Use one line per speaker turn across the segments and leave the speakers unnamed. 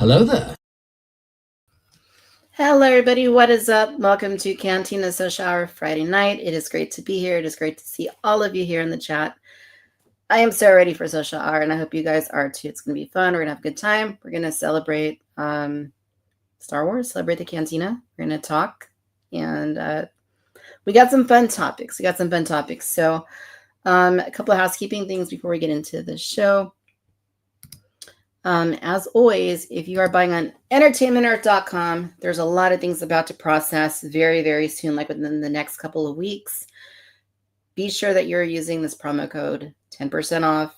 Hello there.
Hello, everybody. What is up? Welcome to Cantina Social Hour Friday night. It is great to be here. It is great to see all of you here in the chat. I am so ready for Social Hour, and I hope you guys are too. It's going to be fun. We're going to have a good time. We're going to celebrate Star Wars, celebrate the Cantina. We're going to talk, and we got some fun topics. So a couple of housekeeping things before we get into the show. As always, if you are buying on entertainmentearth.com, there's a lot of things about to process very, very soon, like within the next couple of weeks. Be sure that you're using this promo code 10% off,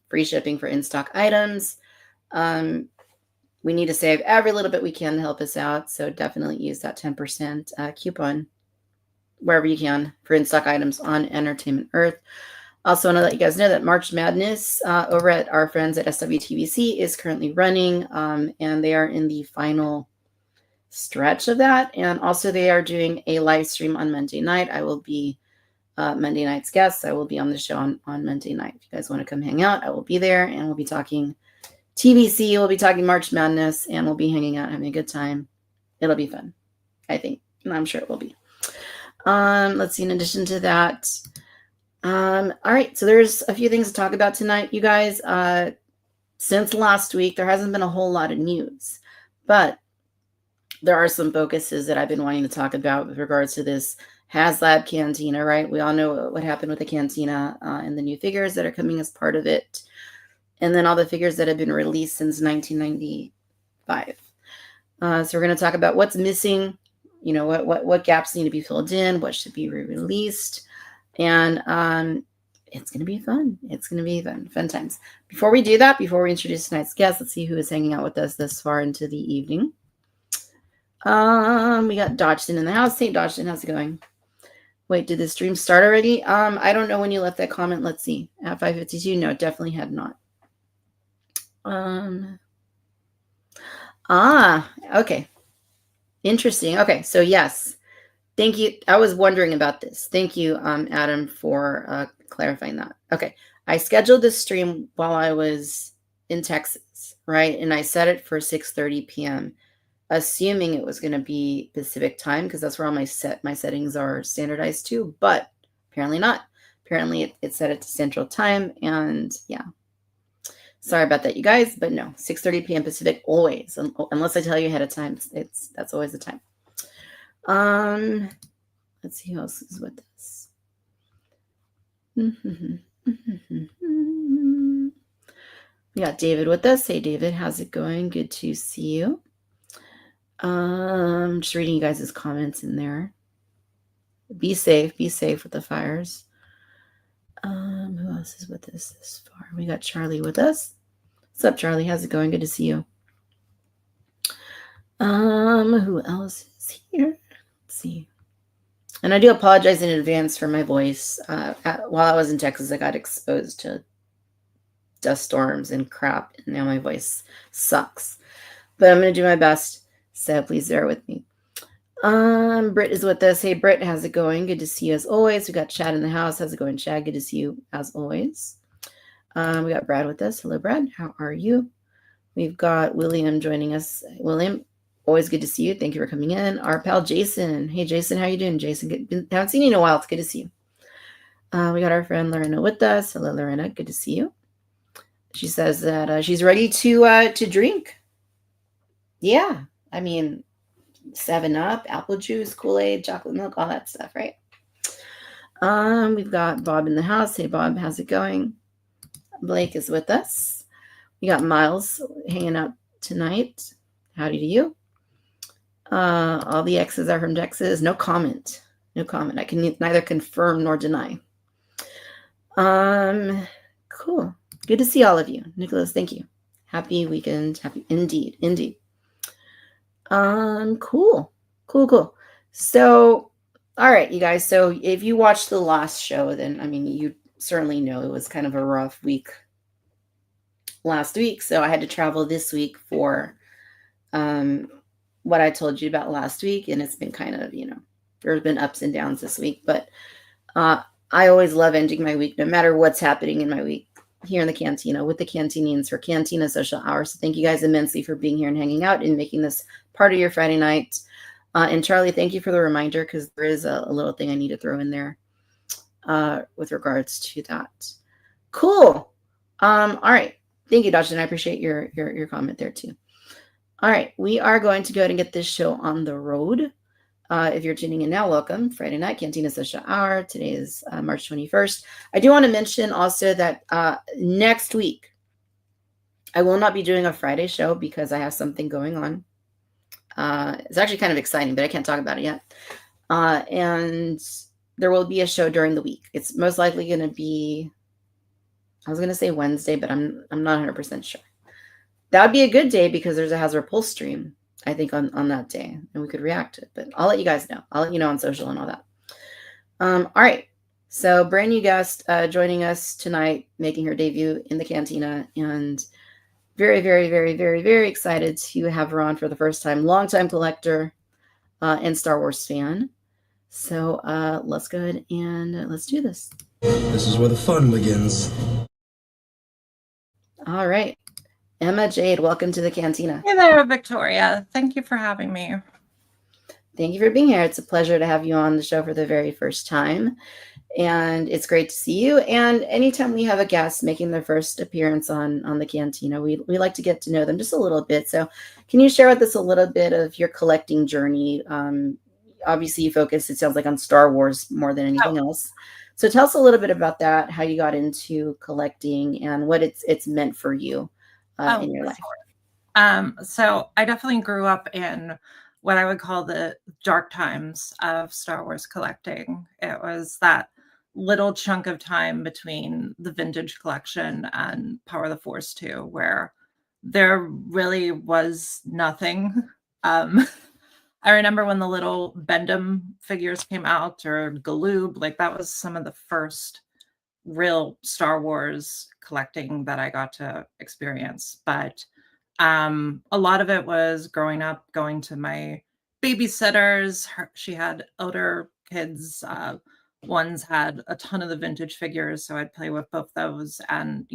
free shipping for in-stock items. We need to save every little bit we can to help us out, so definitely use that 10% coupon wherever you can for in-stock items on Entertainment Earth. Also want to let you guys know that March Madness over at our friends at SWTVC is currently running, and they are in the final stretch of that. And also they are doing a live stream on Monday night. I will be Monday night's guest. I will be on the show on Monday night. If you guys want to come hang out, I will be there, and we'll be talking TVC. We'll be talking March Madness, and we'll be hanging out, having a good time. It'll be fun, I think, and I'm sure it will be. Let's see, in addition to that, all right, so there's a few things to talk about tonight, you guys. Since last week, there hasn't been a whole lot of news, but there are some focuses that I've been wanting to talk about with regards to this HasLab Cantina, right? We all know what happened with the Cantina and the new figures that are coming as part of it, and then all the figures that have been released since 1995. So we're going to talk about what's missing, you know, what gaps need to be filled in, what should be re-released. And it's going to be fun. It's going to be fun times. Before we do that, before we introduce tonight's guest, let's see who is hanging out with us this far into the evening. We got Dodgson in the house. Hey, Dodgson, how's it going? Wait, did the stream start already? I don't know when you left that comment. Let's see. At 5:52, no, it definitely had not. Okay. Interesting. Okay, so yes. Thank you. I was wondering about this. Thank you, Adam, for clarifying that. Okay. I scheduled this stream while I was in Texas, right? And I set it for 6:30 p.m., assuming it was going to be Pacific time, because that's where all my settings are standardized to, but apparently not. Apparently it set it to Central Time, and yeah. Sorry about that, you guys, but no, 6:30 p.m. Pacific always, unless I tell you ahead of time. That's always the time. Let's see who else is with us. We got David with us. Hey, David, how's it going? Good to see you. Just reading you guys' comments in there. Be safe with the fires. Who else is with us this far? We got Charlie with us. What's up, Charlie? How's it going? Good to see you. Who else is here? Let's see. And I do apologize in advance for my voice. While I was in Texas, I got exposed to dust storms and crap, and now my voice sucks. But I'm going to do my best, so please bear with me. Britt is with us. Hey, Britt, how's it going? Good to see you as always. We got Chad in the house. How's it going, Chad? Good to see you as always. We got Brad with us. Hello, Brad. How are you? We've got William joining us. William, Always good to see you. Thank you for coming in. Our pal Jason. Hey, Jason, how you doing? Jason, haven't seen you in a while. It's good to see you. We got our friend Lorena with us. Hello, Lorena. Good to see you. She says that she's ready to drink. Yeah, I mean, 7-Up, apple juice, Kool-Aid, chocolate milk, all that stuff, right? We've got Bob in the house. Hey, Bob, how's it going? Blake is with us. We got Miles hanging out tonight. Howdy to you. All the X's are from Texas. No comment. No comment. I can neither confirm nor deny. Cool. Good to see all of you. Nicholas, thank you. Happy weekend. Happy indeed. Indeed. Cool. So, all right, you guys. So if you watched the last show, then I mean, you certainly know it was kind of a rough week last week. So I had to travel this week for what I told you about last week, and it's been kind of, there's been ups and downs this week, but I always love ending my week, no matter what's happening in my week, here in the Cantina with the Cantinians for Cantina Social Hour. So thank you guys immensely for being here and hanging out and making this part of your Friday night. And Charlie, thank you for the reminder, because there is a little thing I need to throw in there with regards to that. Cool. All right. Thank you, Dodson. I appreciate your comment there too. All right. We are going to go ahead and get this show on the road. If you're tuning in now, welcome. Friday night, Cantina Social Hour. Today is March 21st. I do want to mention also that next week, I will not be doing a Friday show because I have something going on. It's actually kind of exciting, but I can't talk about it yet. And there will be a show during the week. It's most likely going to be, I was going to say Wednesday, but I'm not 100% sure. That would be a good day because there's a HasLab Pulse stream, I think, on that day, and we could react to it. But I'll let you guys know. I'll let you know on social and all that. All right. So brand new guest joining us tonight, making her debut in the Cantina, and very, very, very, very, very excited to have her on for the first time. Longtime collector and Star Wars fan. So let's go ahead and let's do this.
This is where the fun begins.
All right. Emma Jade, welcome to the Cantina.
Hey there, Victoria. Thank you for having me.
Thank you for being here. It's a pleasure to have you on the show for the very first time. And it's great to see you. And anytime we have a guest making their first appearance on the Cantina, we like to get to know them just a little bit. So can you share with us a little bit of your collecting journey? Obviously, you focus, it sounds like, on Star Wars more than anything else. So tell us a little bit about that, how you got into collecting and what it's meant for you in your life.
Sure. So I definitely grew up in what I would call the dark times of Star Wars collecting. It was that little chunk of time between the vintage collection and Power of the Force 2, where there really was nothing. I remember when the little Bendham figures came out, or Galoob, like that was some of the first real Star Wars collecting that I got to experience. But a lot of it was growing up, going to my babysitters. She had older kids. One's had a ton of the vintage figures, so I'd play with both those, and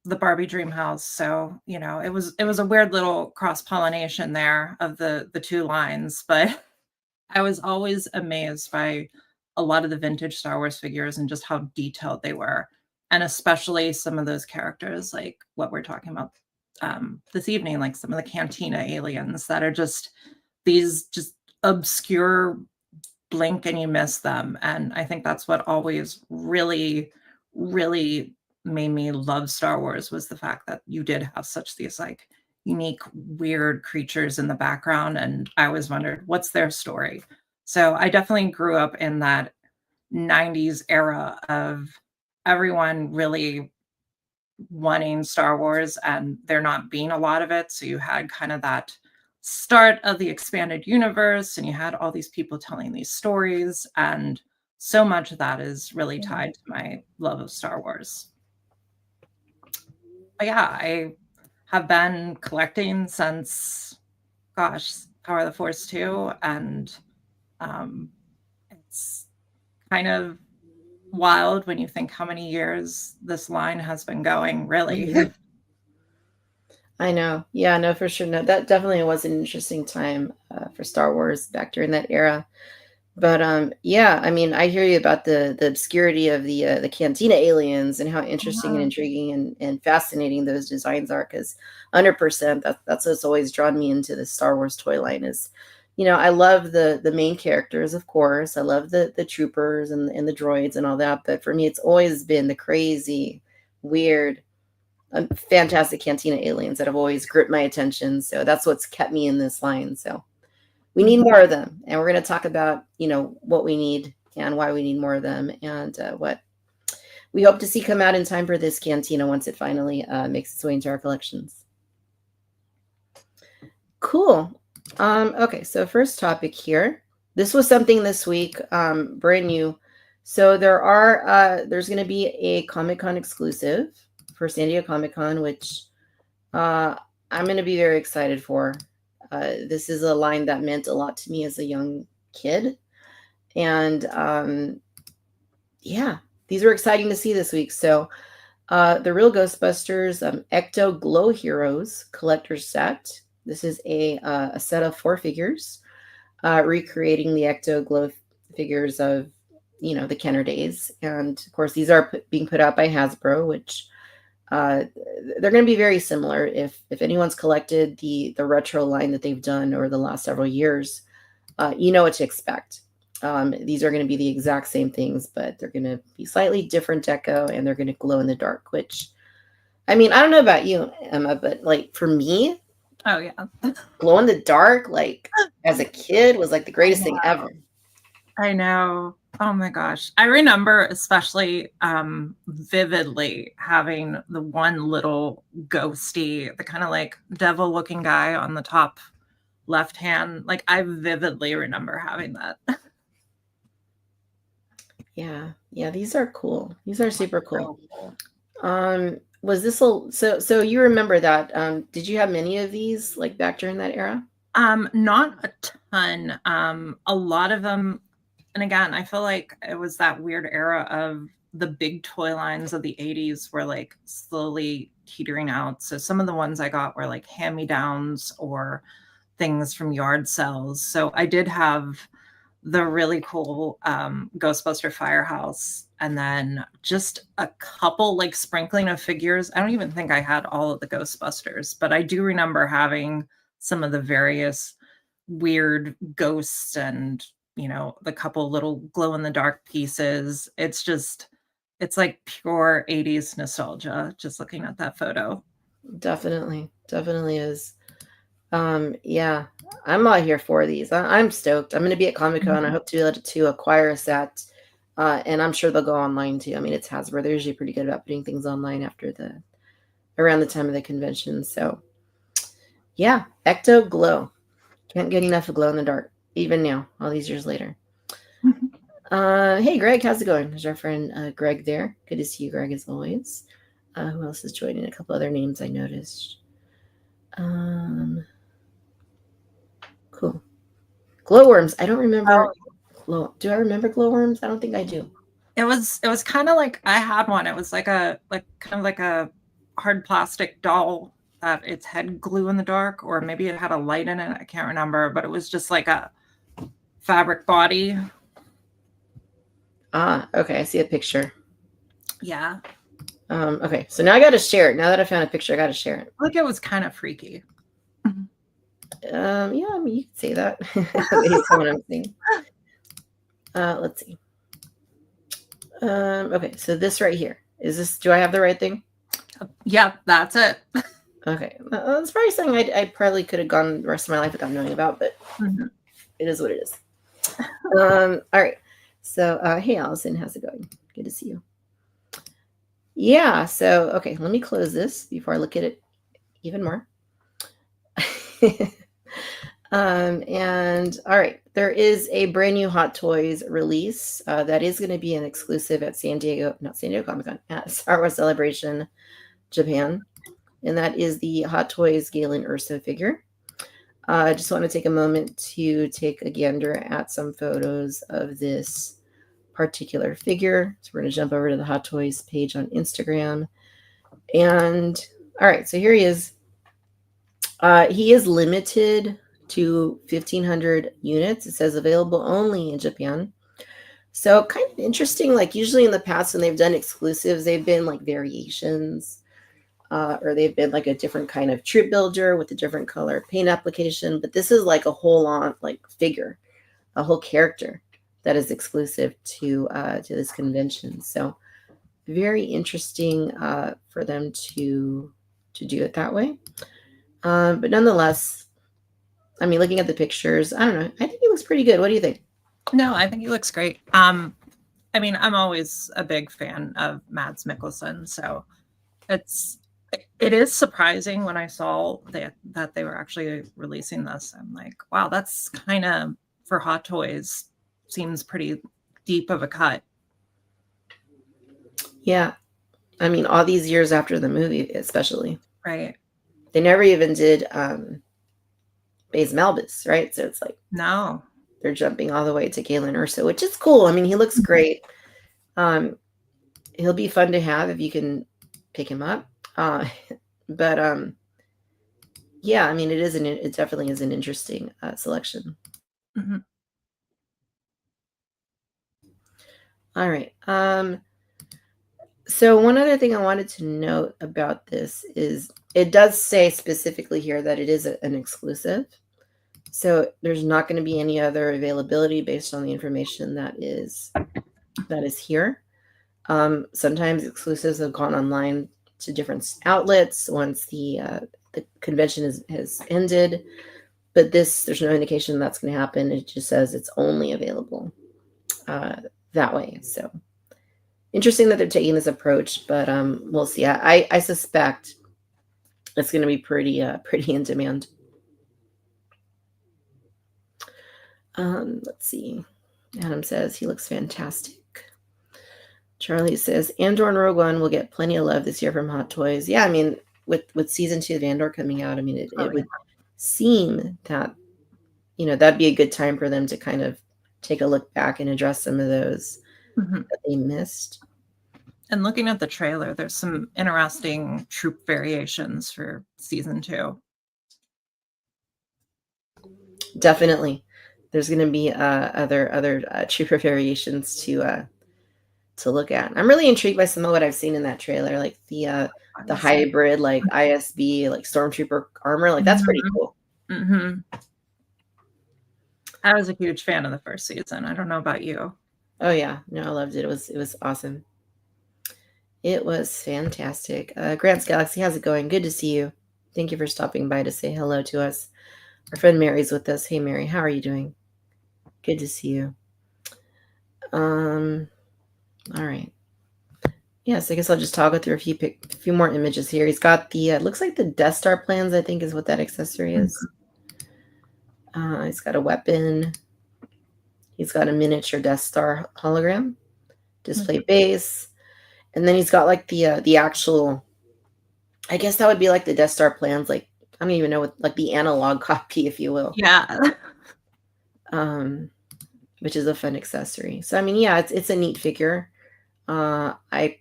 the Barbie Dream House. So it was a weird little cross pollination there of the two lines, but I was always amazed by a lot of the vintage Star Wars figures and just how detailed they were, and especially some of those characters, like what we're talking about this evening, like some of the Cantina aliens that are just these just obscure, blink and you miss them. And I think that's what always really, really made me love Star Wars, was the fact that you did have such these like unique, weird creatures in the background. And I always wondered, what's their story? So I definitely grew up in that 90s era of everyone really wanting Star Wars and there not being a lot of it. So you had kind of that start of the expanded universe, and you had all these people telling these stories, and so much of that is really tied to my love of Star Wars. But yeah, I have been collecting since, gosh, Power of the Force 2, and it's kind of wild when you think how many years this line has been going, really.
I know. Yeah, no, for sure. No, that definitely was an interesting time for Star Wars back during that era. But yeah, I mean, I hear you about the obscurity of the Cantina aliens and how interesting and
Mhm.
intriguing and fascinating those designs are. Because 100%, that's what's always drawn me into the Star Wars toy line is, I love the main characters, of course. I love the troopers and the droids and all that. But for me, it's always been the crazy, weird, fantastic Cantina aliens that have always gripped my attention. So that's what's kept me in this line. So we need
Mhm.
more of them, and we're going to talk about what we need and why we need more of them, and what we hope to see come out in time for this Cantina once it finally makes its way into our collections. Cool. Okay, so first topic here. This was something this week, brand new. So there's going to be a Comic-Con exclusive for San Diego Comic-Con, which I'm going to be very excited for. This is a line that meant a lot to me as a young kid. And yeah, these were exciting to see this week. So the Real Ghostbusters Ecto-Glow Heroes collector's set. This is a set of 4 figures recreating the Ecto-Glow figures of, the Kenner days. And of course, these are being put out by Hasbro, which they're going to be very similar. If anyone's collected the retro line that they've done over the last several years, you know what to expect. These are going to be the exact same things, but they're going to be slightly different deco, and they're going to glow in the dark. Which, I mean, I don't know about you, Emma, but like for me,
Oh yeah.
glow in the dark, like as a kid, was like the
I
greatest thing
know.
ever.
I know. Oh my gosh. I remember especially vividly having the one little ghosty, the kind of like devil looking guy on the top left hand. Like I vividly remember having that.
Yeah, these are cool. These are super cool.
So cool.
Was this so you remember that? Did you have many of these like back during that era?
Not a ton. A lot of them, and again, I feel like it was that weird era of the big toy lines of the 80s were like slowly teetering out. So some of the ones I got were like hand-me-downs or things from yard sales. So I did have the really cool Ghostbuster Firehouse, and then just a couple like sprinkling of figures. I don't even think I had all of the Ghostbusters, but I do remember having some of the various weird ghosts and the couple little glow in the dark pieces. It's like pure 80s nostalgia just looking at that photo.
Definitely is. Yeah, I'm out here for these. I'm stoked. I'm going to be at Comic-Con. I hope to be able to acquire a set, and I'm sure they'll go online too. I mean, it's Hasbro. They're usually pretty good about putting things online around the time of the convention. So yeah, Ecto Glow. Can't get enough of glow in the dark, even now, all these years later. Hey, Greg, how's it going? There's our friend Greg there. Good to see you, Greg, as always. Who else is joining? A couple other names I noticed. Cool. Glowworms. I don't remember. Do I remember glowworms? I don't think I do.
It was kind of like I had one. It was like kind of like a hard plastic doll that its head glue in the dark, or maybe it had a light in it. I can't remember, but it was just like a fabric body.
Okay. I see a picture.
Yeah.
Okay. So now I got to share it. Now that I found a picture, I got to share it.
Like it was kind of freaky.
Yeah, I mean, you could say that. Based on what I'm saying. Let's see. Okay, so this right here. Do I have the right thing?
Yeah, that's it.
Okay. That's probably something I probably could have gone the rest of my life without knowing about, but it is what it is. All right. So, hey, Allison, how's it going? Good to see you. Yeah, so, okay, let me close this before I look at it even more. And all right, there is a brand new Hot Toys release that is going to be an exclusive at not San Diego Comic-Con, at Star Wars Celebration Japan, and that is the Hot Toys Galen Erso figure. I just want to take a moment to take a gander at some photos of this particular figure. So we're going to jump over to the Hot Toys page on Instagram. And all right, so here he is. He is limited to 1,500 units. It says available only in Japan. So kind of interesting. Like usually in the past when they've done exclusives, they've been like variations, or they've been like a different kind of troop builder with a different color paint application. But this is like a whole on like figure, a whole character that is exclusive to this convention. So very interesting for them to do it that way. But nonetheless, I mean, looking at the pictures, I don't know. I think he looks pretty good. What do you think?
No, I think he looks great. I mean, I'm always a big fan of Mads Mikkelsen, so it is surprising when I saw that they were actually releasing this. I'm like, wow, that's kind of for Hot Toys seems pretty deep of a cut.
Yeah, I mean, all these years after the movie, especially,
right?
They never even did Baze Malbus, right? So it's like
no,
they're jumping all the way to Galen Erso, which is cool. I mean, he looks great. He'll be fun to have if you can pick him up. But yeah, I mean, it definitely is an interesting selection.
Mm-hmm.
All right. So one other thing I wanted to note about this is it does say specifically here that it is an exclusive. So there's not going to be any other availability based on the information that is here. Sometimes exclusives have gone online to different outlets once the convention has ended, but there's no indication that's going to happen. It just says it's only available that way. So interesting that they're taking this approach, but we'll see. I suspect it's going to be pretty in demand. Let's see. Adam says he looks fantastic. Charlie says Andor and Rogue One will get plenty of love this year from Hot Toys. Yeah, I mean, with season 2 of Andor coming out, I mean, it would seem that that'd be a good time for them to kind of take a look back and address some of those that they missed.
And looking at the trailer, there's some interesting troop variations for season 2.
Definitely, there's going to be other trooper variations to look at. I'm really intrigued by some of what I've seen in that trailer, like the hybrid, like ISB, like stormtrooper armor. Like that's pretty cool.
Mm-hmm. I was a huge fan of the first season. I don't know about you.
Oh yeah, no, I loved it. It was awesome. It was fantastic. Grant's Galaxy, how's it going? Good to see you. Thank you for stopping by to say hello to us. Our friend Mary's with us. Hey Mary, how are you doing? Good to see you. All right. Yes, I guess I'll just toggle through a few more images here. He's got the looks like the Death Star plans, I think is what that accessory is. He's got a weapon. He's got a miniature Death Star hologram, display base, and then he's got like the actual, I guess that would be like the Death Star plans, like I don't even know what, like the analog copy, if you will.
Yeah.
Which is a fun accessory. So I mean, yeah, it's a neat figure. I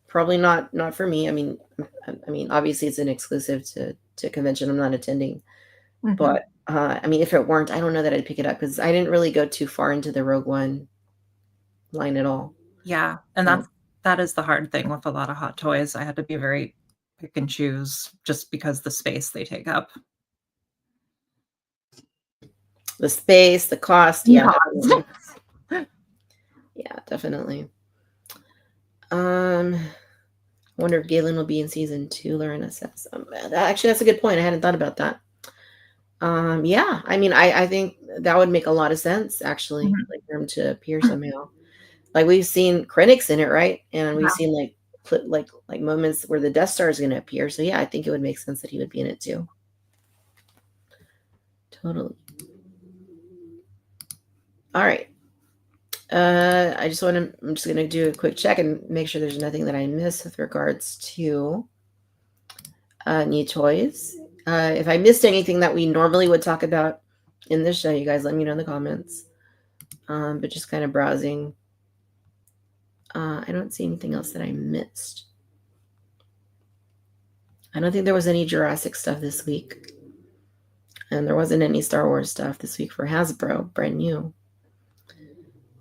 probably not for me. I mean, obviously it's an exclusive to convention. I'm not attending, but I mean, if it weren't, I don't know that I'd pick it up because I didn't really go too far into the Rogue One line at all.
Yeah, and that is the hard thing with a lot of Hot Toys. I had to be very pick and choose just because the space they take up.
The space, the cost, yeah. Yeah, definitely. I wonder if Galen will be in season 2, Lorena says. Actually, that's a good point. I hadn't thought about that. Yeah, I mean, I think that would make a lot of sense, actually, like for him to appear somehow. Like we've seen Krennic's in it, right? And we've seen like moments where the Death Star is going to appear. So yeah, I think it would make sense that he would be in it too. Totally. All right. I'm just going to do a quick check and make sure there's nothing that I missed with regards to new toys. If I missed anything that we normally would talk about in this show, you guys let me know in the comments. But just kind of browsing. I don't see anything else that I missed. I don't think there was any Jurassic stuff this week. And there wasn't any Star Wars stuff this week for Hasbro, brand new,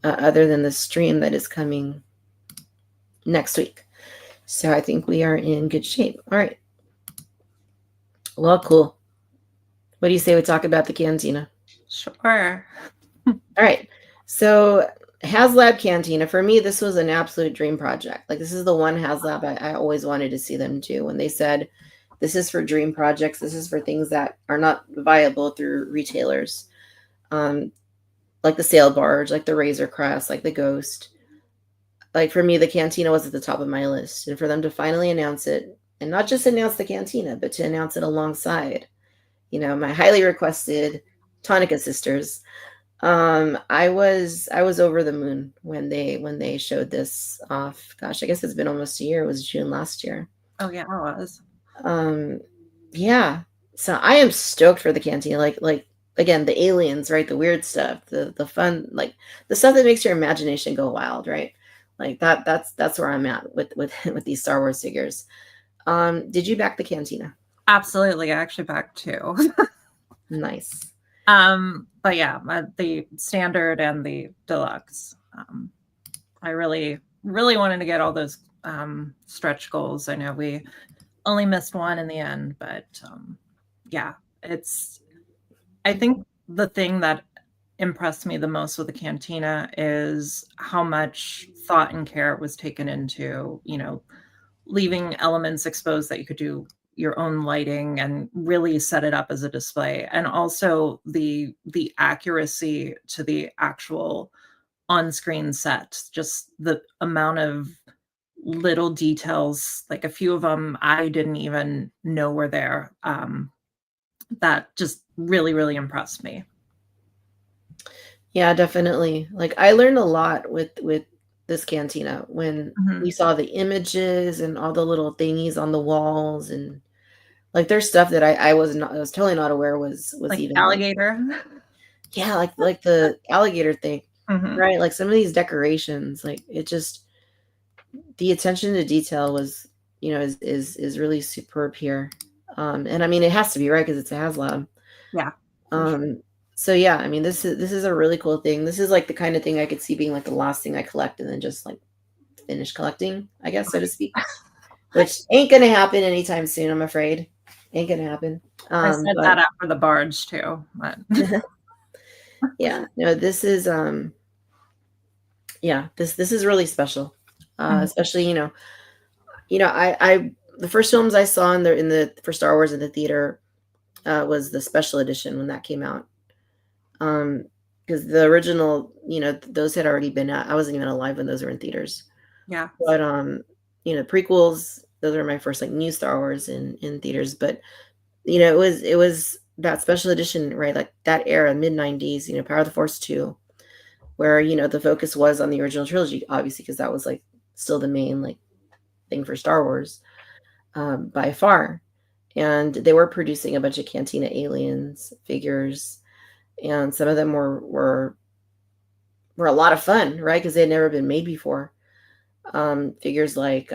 other than the stream that is coming next week. So I think we are in good shape. All right. Well, cool. What do you say we talk about the Cantina?
Sure.
All right. So HasLab Cantina, for me, this was an absolute dream project. Like, this is the one HasLab I always wanted to see them do. When they said, this is for dream projects, this is for things that are not viable through retailers. Like the Sail Barge, like the Razor Crest, like the Ghost. Like, for me, the Cantina was at the top of my list. And for them to finally announce it, and not just announce the Cantina, but to announce it alongside, my highly requested Tonica sisters. I was over the moon when they showed this off. Gosh, I guess it's been almost a year. It was June last year.
Oh yeah, it was.
Yeah. So I am stoked for the Cantina. Like again, the aliens, right? The weird stuff, the fun, like the stuff that makes your imagination go wild, right? Like that's where I'm at with these Star Wars figures. Did you back the Cantina?
Absolutely. I actually backed two.
Nice.
But yeah, the standard and the deluxe. I really, really wanted to get all those stretch goals. I know we only missed one in the end, but yeah, I think the thing that impressed me the most with the Cantina is how much thought and care was taken into, leaving elements exposed that you could do your own lighting and really set it up as a display, and also the accuracy to the actual on-screen set, just the amount of little details, like a few of them I didn't even know were there, that just really, really impressed me.
Yeah, definitely. Like, I learned a lot with this Cantina when we saw the images and all the little thingies on the walls, and like there's stuff that I was totally not aware was
Like
even
alligator.
Yeah, like the alligator thing,
Mhm.
right? Like some of these decorations, like it just, the attention to detail was, is really superb here. And I mean, it has to be, right? Because it's a HasLab.
Yeah. Sure.
So yeah, I mean, this is a really cool thing. This is like the kind of thing I could see being like the last thing I collect and then just like finish collecting, I guess, so to speak. Which ain't gonna happen anytime soon, I'm afraid. Ain't gonna happen.
I said that after the barge too. But
yeah, no, this is this is really special. Especially, I the first films I saw for Star Wars in the theater was the special edition when that came out. Because the original, those had already been out. I wasn't even alive when those were in theaters.
yeah.
But prequels, those are my first like new Star Wars in theaters. But it was that special edition, right? Like that era, mid-90s, Power of the Force 2, where the focus was on the original trilogy, obviously, because that was like still the main like thing for Star Wars, by far. And they were producing a bunch of Cantina aliens figures, and some of them were a lot of fun, right? Because they had never been made before. Figures like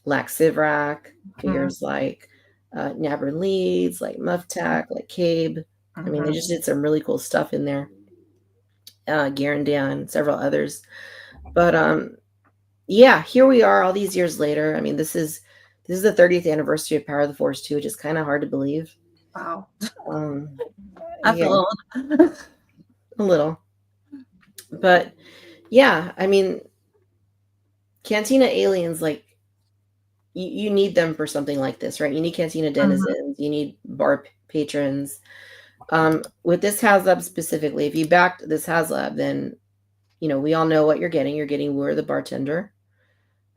Lax Sivrak, figures like Nabrin Leeds, like Muftak, like Cabe. I mean, they just did some really cool stuff in there. Garandan, several others. But yeah, here we are all these years later. I mean, this is the 30th anniversary of Power of the Force 2, which is kind of hard to believe.
Wow.
That's yeah, a little. But yeah, I mean, Cantina aliens, like, you need them for something like this, right? You need Cantina denizens, you need bar patrons. With this HasLab specifically, if you backed this HasLab, then we all know what you're getting. You're getting Wur the bartender.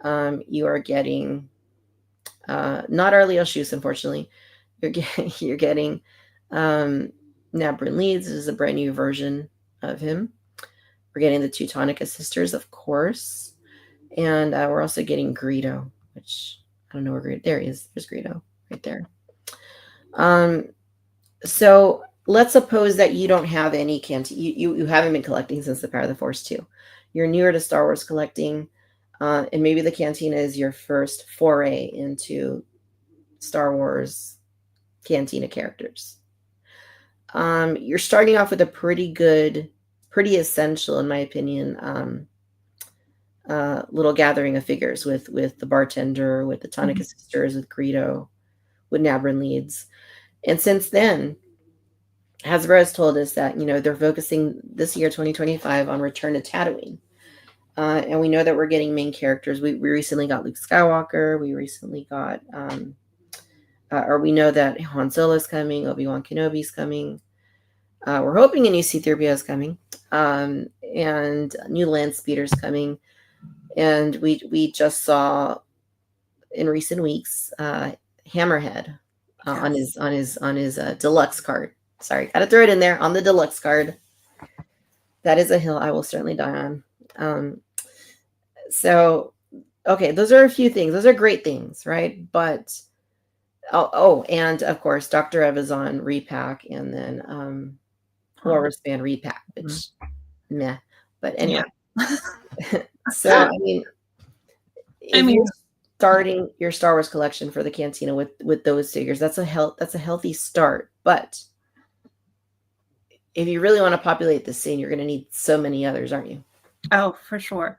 You are getting not Arleo Shoes, unfortunately. You're getting Nabrin Leeds. This is a brand new version of him. We're getting the Teutonica sisters, of course, and we're also getting Greedo, which I don't know where Greedo. There he is. There's Greedo right there. So let's suppose that you don't have any Cantina. You haven't been collecting since the Power of the Force 2. You're newer to Star Wars collecting, and maybe the Cantina is your first foray into Star Wars Cantina characters. You're starting off with a pretty essential, in my opinion, little gathering of figures with the bartender, with the Tonica sisters, with Greedo, with Nabrin leads. And since then, Hasbro has told us that, they're focusing this year, 2025, on Return to Tatooine. And we know that we're getting main characters. We recently got Luke Skywalker. We recently got, or we know that Han Solo's coming, Obi-Wan Kenobi's coming. We're hoping a new C-3PO is coming, and new land speeder's coming. And we just saw in recent weeks Hammerhead on his deluxe card. Sorry, gotta throw it in there on the deluxe card. That is a hill I will certainly die on. So, okay, those are a few things. Those are great things, right? But and of course, Dr. Ev is on repack, and then Walrus Band repack, which meh. But anyway, so I mean, you're starting your Star Wars collection for the Cantina with those figures, that's a healthy start. But if you really want to populate the scene, you're going to need so many others, aren't you?
Oh, for sure.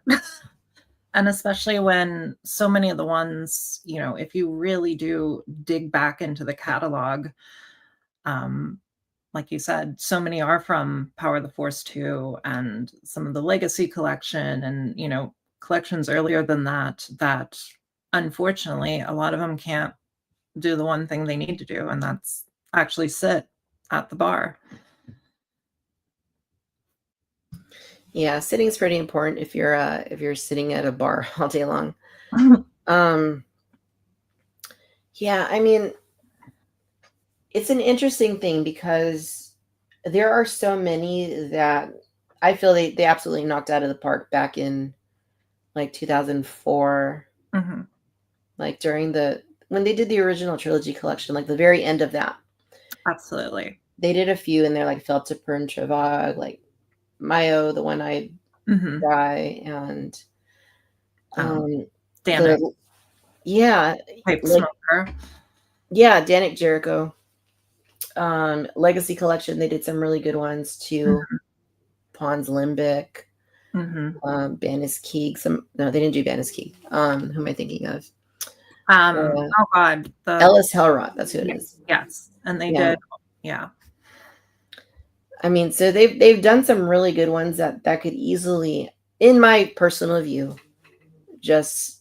And especially when so many of the ones, if you really do dig back into the catalog, like you said, so many are from Power of the Force 2 and some of the Legacy collection and, collections earlier than that unfortunately, a lot of them can't do the one thing they need to do, and that's actually sit at the bar.
Yeah, sitting is pretty important if you're sitting at a bar all day long. Yeah, I mean, it's an interesting thing because there are so many that I feel they absolutely knocked out of the park back in like 2004, like when they did the original trilogy collection, like the very end of that.
Absolutely.
They did a few in there, like Feltipur and Trevog, like Mayo, the one-eyed guy, and
Danik.
Pipe
smoker.
Yeah, Danik Jericho. Legacy collection, they did some really good ones too. Pons Limbic, Banis Keeg. No, they didn't do Banis Keeg. Who am I thinking of?
Oh God,
Ellis Hellrot. That's who it is.
Yes, and they did. Yeah.
I mean, so they've done some really good ones that could easily, in my personal view, just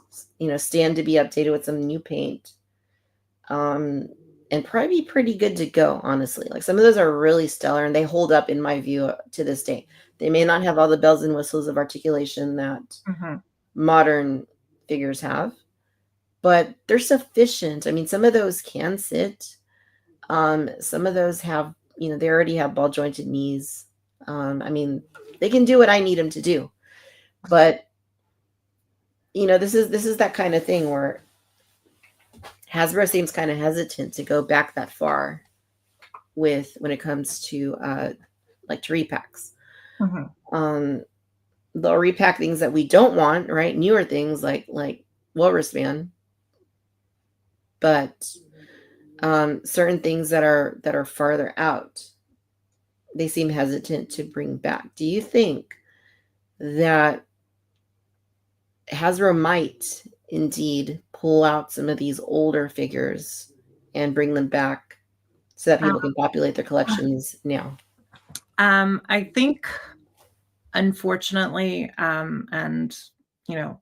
stand to be updated with some new paint, and probably be pretty good to go. Honestly, like some of those are really stellar, and they hold up in my view to this day. They may not have all the bells and whistles of articulation that modern figures have, but they're sufficient. I mean, some of those can sit. Some of those have. They already have ball jointed knees. I mean, they can do what I need them to do. But, this is that kind of thing where Hasbro seems kind of hesitant to go back that far when it comes to to repacks. They'll repack things that we don't want, right? Newer things like Walrus Band. But certain things that are farther out, they seem hesitant to bring back. Do you think that Hasbro might indeed pull out some of these older figures and bring them back so that people can populate their collections now?
I think, unfortunately, and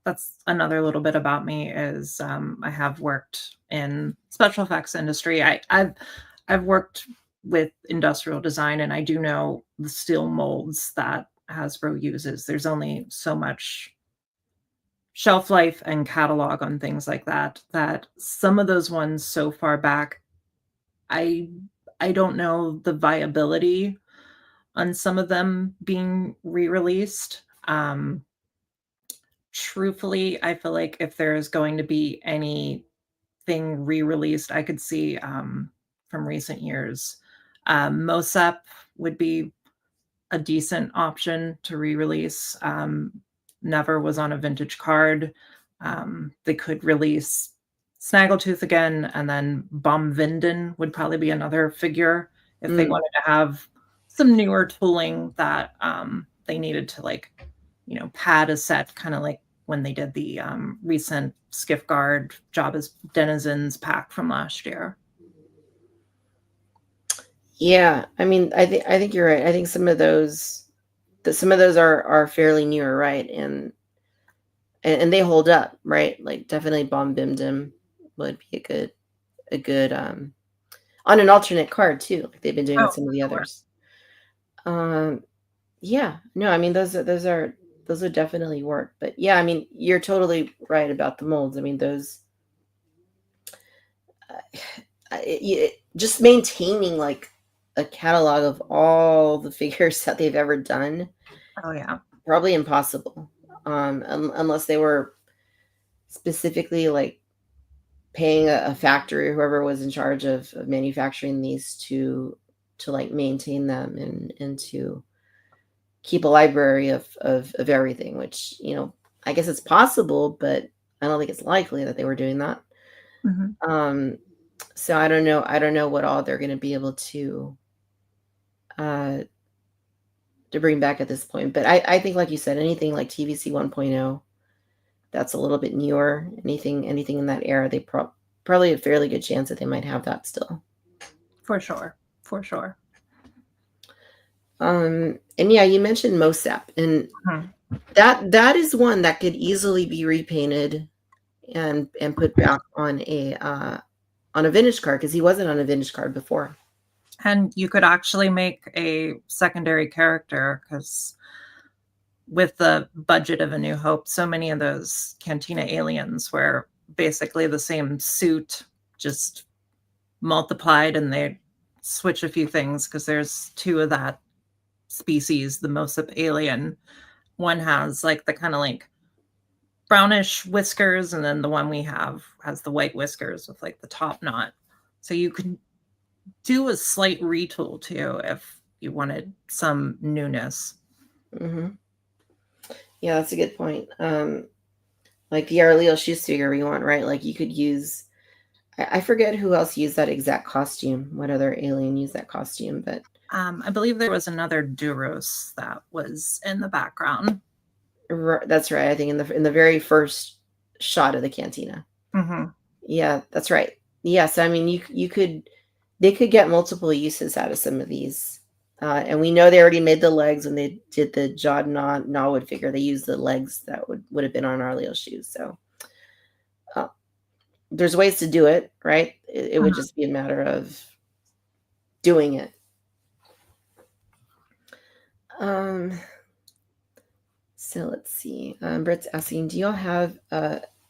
that's another little bit about me is I have worked in special effects industry. I've worked with industrial design, and I do know the steel molds that Hasbro uses. There's only so much shelf life and catalog on things like that some of those ones so far back, I don't know the viability on some of them being re-released. Truthfully, I feel like if there's going to be anything re-released, I could see from recent years, Mosep would be a decent option to re-release. Never was on a vintage card. They could release Snaggletooth again, and then Bomvinden would probably be another figure if they wanted to have some newer tooling that they needed to like, pad a set, kind of like when they did the recent Skiff Guard Jabba's Denizens pack from last year.
Yeah, I mean, I think you're right. I think some of those are fairly newer, right? And they hold up, right? Like definitely Bomb Bim Dim would be a good on an alternate card too, like they've been doing with some of the others. Yeah, no, I mean those would definitely work. But yeah, I mean you're totally right about the molds. I mean those just maintaining like a catalog of all the figures that they've ever done.
Oh yeah,
probably impossible. Unless they were specifically like paying a factory or whoever was in charge of manufacturing these to like maintain them and to keep a library of everything, which I guess it's possible, but I don't think it's likely that they were doing that. So I don't know what all they're going to be able to bring back at this point. But I think, like you said, anything like TVC 1.0, that's a little bit newer. Anything in that era, they probably a fairly good chance that they might have that still.
For sure.
And yeah, you mentioned Mosap, and that is one that could easily be repainted and put back on a vintage card, because he wasn't on a vintage card before.
And you could actually make a secondary character, because with the budget of A New Hope, so many of those Cantina aliens were basically the same suit, just multiplied, and they switch a few things, because there's two of that species, the Mosap alien. One has like the kind of like brownish whiskers, and then the one we have has the white whiskers with like the top knot. So you could do a slight retool too if you wanted some newness.
Yeah, that's a good point. Like the Arleo Shoes figure we want, right? Like you could use, I forget who else used that exact costume. What other alien used that costume? But
I believe there was another Duros that was in the background.
That's right. I think in the very first shot of the Cantina. Yeah, that's right. Yes, I mean they could get multiple uses out of some of these. And we know they already made the legs when they did the Jade Nawood figure. They used the legs that would have been on Arleo Shoes. So there's ways to do it, right? It would just be a matter of doing it. So let's see. Brett's asking, do y'all have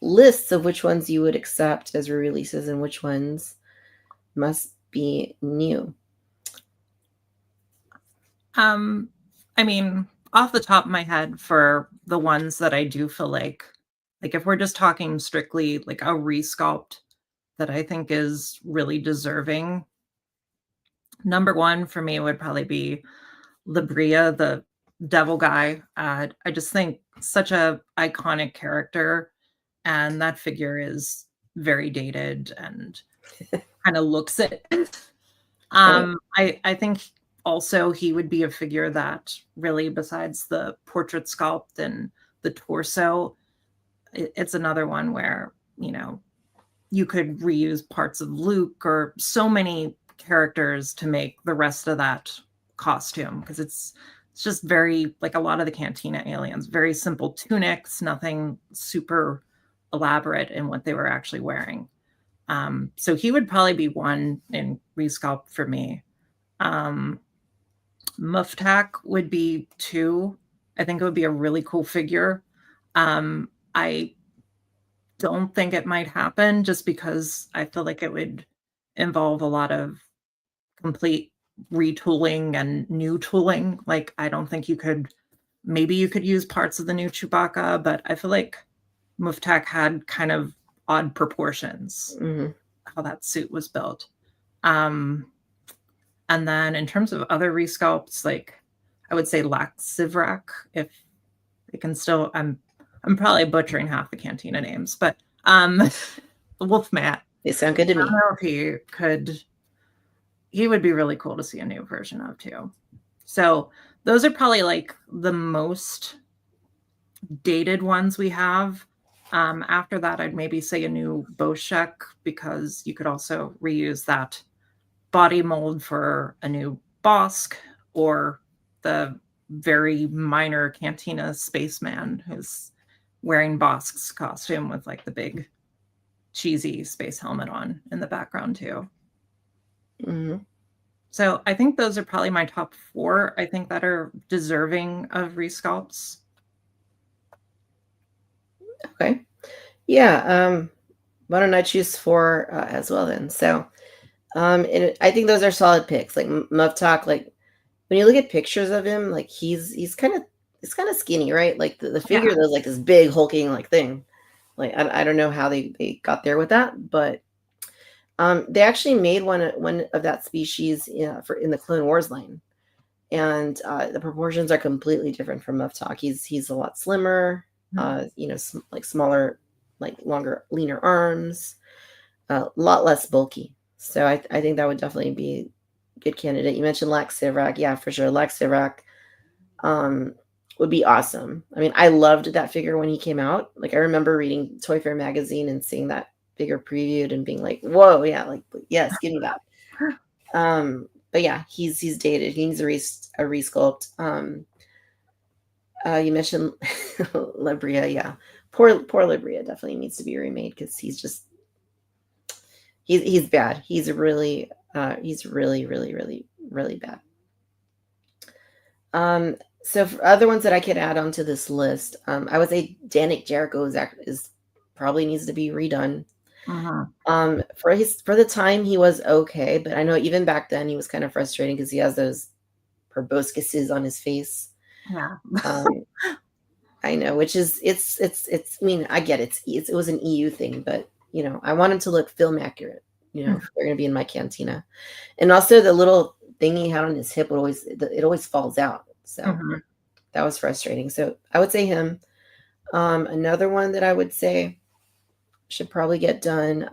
lists of which ones you would accept as re-releases and which ones must be new?
I mean, off the top of my head, for the ones that I do feel like if we're just talking strictly like a resculpt that I think is really deserving, number one for me would probably be Libria, the devil guy. I just think such a iconic character, and that figure is very dated and kind of looks it. I think also he would be a figure that really, besides the portrait sculpt and the torso, it's another one where you could reuse parts of Luke or so many characters to make the rest of that costume, because it's just very like a lot of the Cantina aliens, very simple tunics, nothing super elaborate in what they were actually wearing. So he would probably be one in resculpt for me. Muftak would be two. I think it would be a really cool figure. I don't think it might happen, just because I feel like it would involve a lot of complete retooling and new tooling. Like, I don't think you could use parts of the new Chewbacca, but I feel like Muftak had kind of odd proportions, how that suit was built. And then in terms of other resculpts, like I would say Laxivrak, if it can still, I'm probably butchering half the Cantina names, but the Wolfmat.
They sound good to me.
I don't know if he could he would be really cool to see a new version of too. So those are probably like the most dated ones we have. After that, I'd maybe say a new Boschek, because you could also reuse that body mold for a new Bosk, or the very minor Cantina spaceman who's wearing Bosk's costume with like the big cheesy space helmet on in the background too.
Mm-hmm.
So I think those are probably my top 4, I think, that are deserving of resculpts.
Okay. Yeah. Why don't I choose 4 as well then? So and I think those are solid picks. Like Muvtak, like when you look at pictures of him, like he's kind of skinny, right? Like the figure, there's like this big hulking like thing. Like I don't know how they got there with that, but they actually made one of that species in the Clone Wars line, and the proportions are completely different from Muvtak. He's a lot slimmer, like smaller, like longer, leaner arms, a lot less bulky. So I think that would definitely be a good candidate. You mentioned Lax Sivrak. Yeah, for sure. Lax Sivrak would be awesome. I mean, I loved that figure when he came out. Like I remember reading Toy Fair magazine and seeing that figure previewed and being like, whoa, yeah, like yes, give me that. But yeah, he's dated. He needs a resculpt. You mentioned Libria. Yeah, poor Libria definitely needs to be remade, because he's bad. He's really really bad. So for other ones that I could add onto this list, I would say Danik Jericho is probably needs to be redone. For the time he was okay, but I know even back then he was kind of frustrating because he has those proboscises on his face.
Yeah.
I know, which is it's I mean, I get it. It was an EU thing, but I want him to look film accurate, if they're going to be in my Cantina. And also the little thing he had on his hip it always falls out. So that was frustrating. So I would say him. Another one that I would say should probably get done.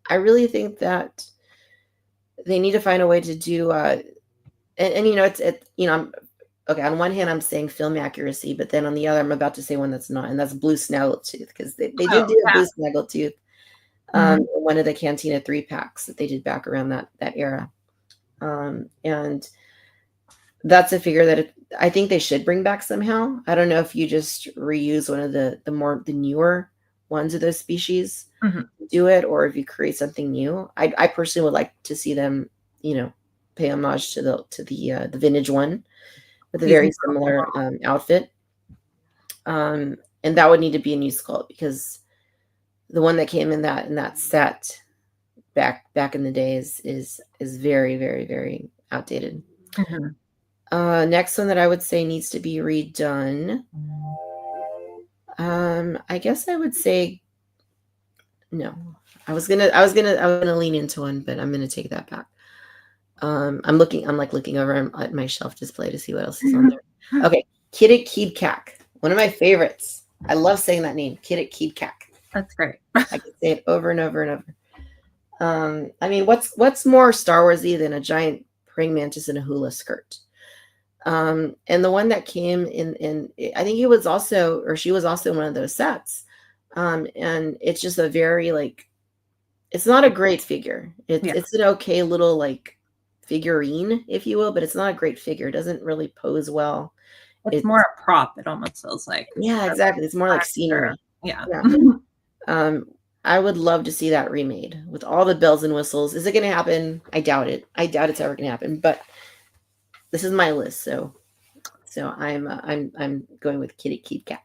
I really think that they need to find a way to do I'm okay, on one hand I'm saying film accuracy, but then on the other I'm about to say one that's not, and that's Blue Snaggletooth, because they did do a Blue Snaggletooth one of the Cantina 3-packs that they did back around that era. And that's a figure that I think they should bring back somehow. I don't know if you just reuse one of the newer ones of those species, do it, or if you create something new. I personally would like to see them, pay homage to the vintage one with a very similar outfit. And that would need to be a new sculpt, because the one that came in that set back in the days is very, very, very outdated. Next one that I would say needs to be redone. I guess I would say no. I was gonna lean into one, but I'm gonna take that back. I'm looking over at my shelf display to see what else is on there. Okay, Kiddick Keebkak, one of my favorites. I love saying that name, Kiddick Keebkak.
That's great.
I can say it over and over and over. I mean, what's more Star Warsy than a giant praying mantis in a hula skirt? And the one that came in, I think she was also in one of those sets. And it's just a very it's not a great figure. It's an okay little figurine, if you will, but it's not a great figure. It doesn't really pose well.
It's more a prop. It almost feels like.
Yeah, exactly. It's more like scenery.
Yeah.
I would love to see that remade with all the bells and whistles. Is it going to happen? I doubt it. I doubt it's ever going to happen. But this is my list, so I'm going with Kiddick Keebkak.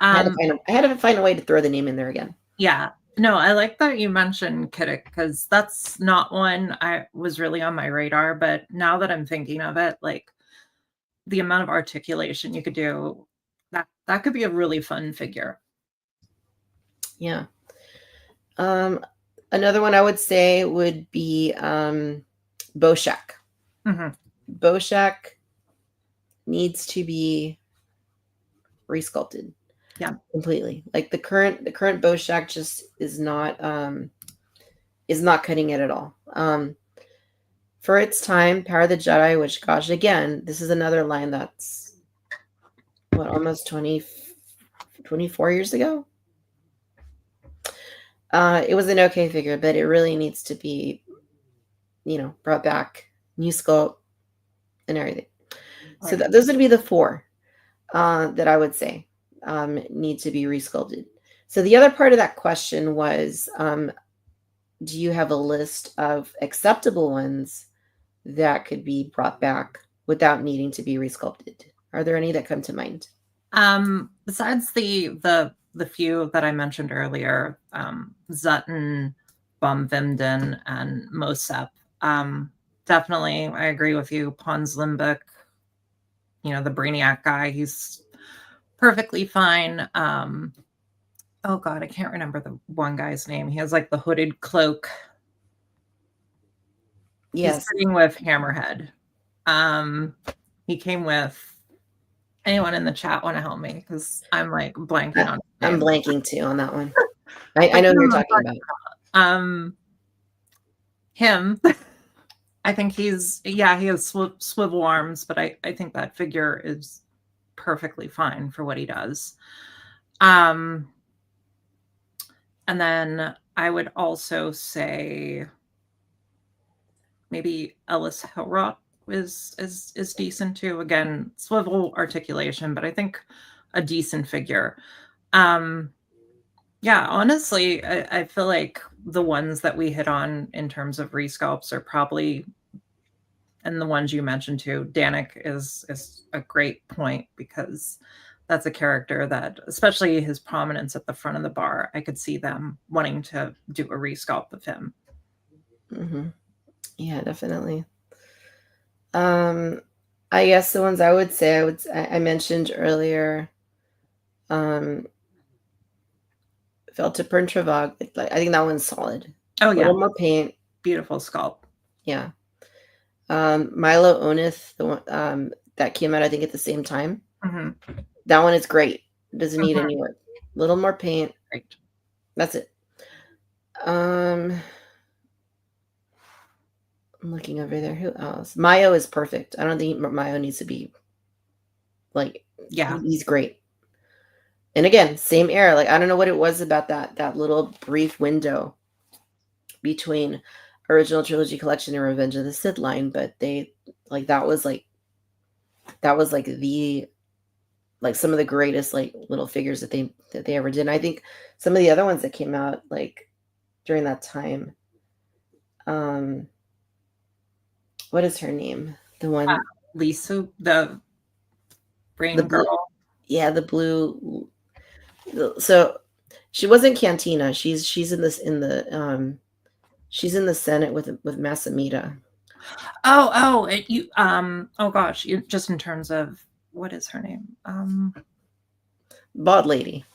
I had to find a way to throw the name in there again.
Yeah. No, I like that you mentioned Kiddick, because that's not one I was really on my radar. But now that I'm thinking of it, the amount of articulation you could do, that could be a really fun figure.
Yeah. Another one I would say would be Boschek. Boschek needs to be resculpted.
Yeah,
completely. Like the current Boschek just is not cutting it at all. for its time, Power of the Jedi, which, gosh, again, this is another line that's, what, almost 24 years ago? It was an okay figure, but it really needs to be, brought back, new sculpt, and everything. Right. So those would be the 4 that I would say need to be resculpted. So the other part of that question was, do you have a list of acceptable ones that could be brought back without needing to be resculpted? Are there any that come to mind?
Besides the few that I mentioned earlier, Zutton, Bomvimden, and Mosep, definitely I agree with you. Pons Limbic, the Brainiac guy, he's perfectly fine. Oh God, I can't remember the one guy's name. He has like the hooded cloak. Yes. He's sitting with Hammerhead. He came with. Anyone in the chat want to help me? Because I'm like blanking on.
I'm blanking too on that one. I know who you're talking about.
Him. I think he has swivel arms, but I think that figure is perfectly fine for what he does. And then I would also say maybe Ellis Hillroth is decent too. Again, swivel articulation, but I think a decent figure. Honestly, I feel like the ones that we hit on in terms of resculpts are probably, and the ones you mentioned too, Danik is a great point, because that's a character that, especially his prominence at the front of the bar, I could see them wanting to do a resculpt of him.
Mm-hmm. Yeah, definitely. I guess the ones I would say, I mentioned earlier, Veltipern Travag. I think that one's solid.
Oh yeah,
a little more paint,
beautiful sculpt.
Yeah. Milo Onith, the one that came out, I think, at the same time.
Mm-hmm.
That one is great. Doesn't need any work. A little more paint.
Great.
That's it. I'm looking over there. Who else? Mayo is perfect. I don't think Mayo needs to be he's great. And again, same era. I don't know what it was about that little brief window between original trilogy collection and Revenge of the Sith line, but they that was the some of the greatest little figures that they ever did. And I think some of the other ones that came out during that time, what is her name? The one
Lisa, the brain
girl.
Blue,
yeah, the blue. So she wasn't Cantina. She's in this she's in the Senate with Masamita.
Oh gosh, just in terms of what is her name?
Bald lady.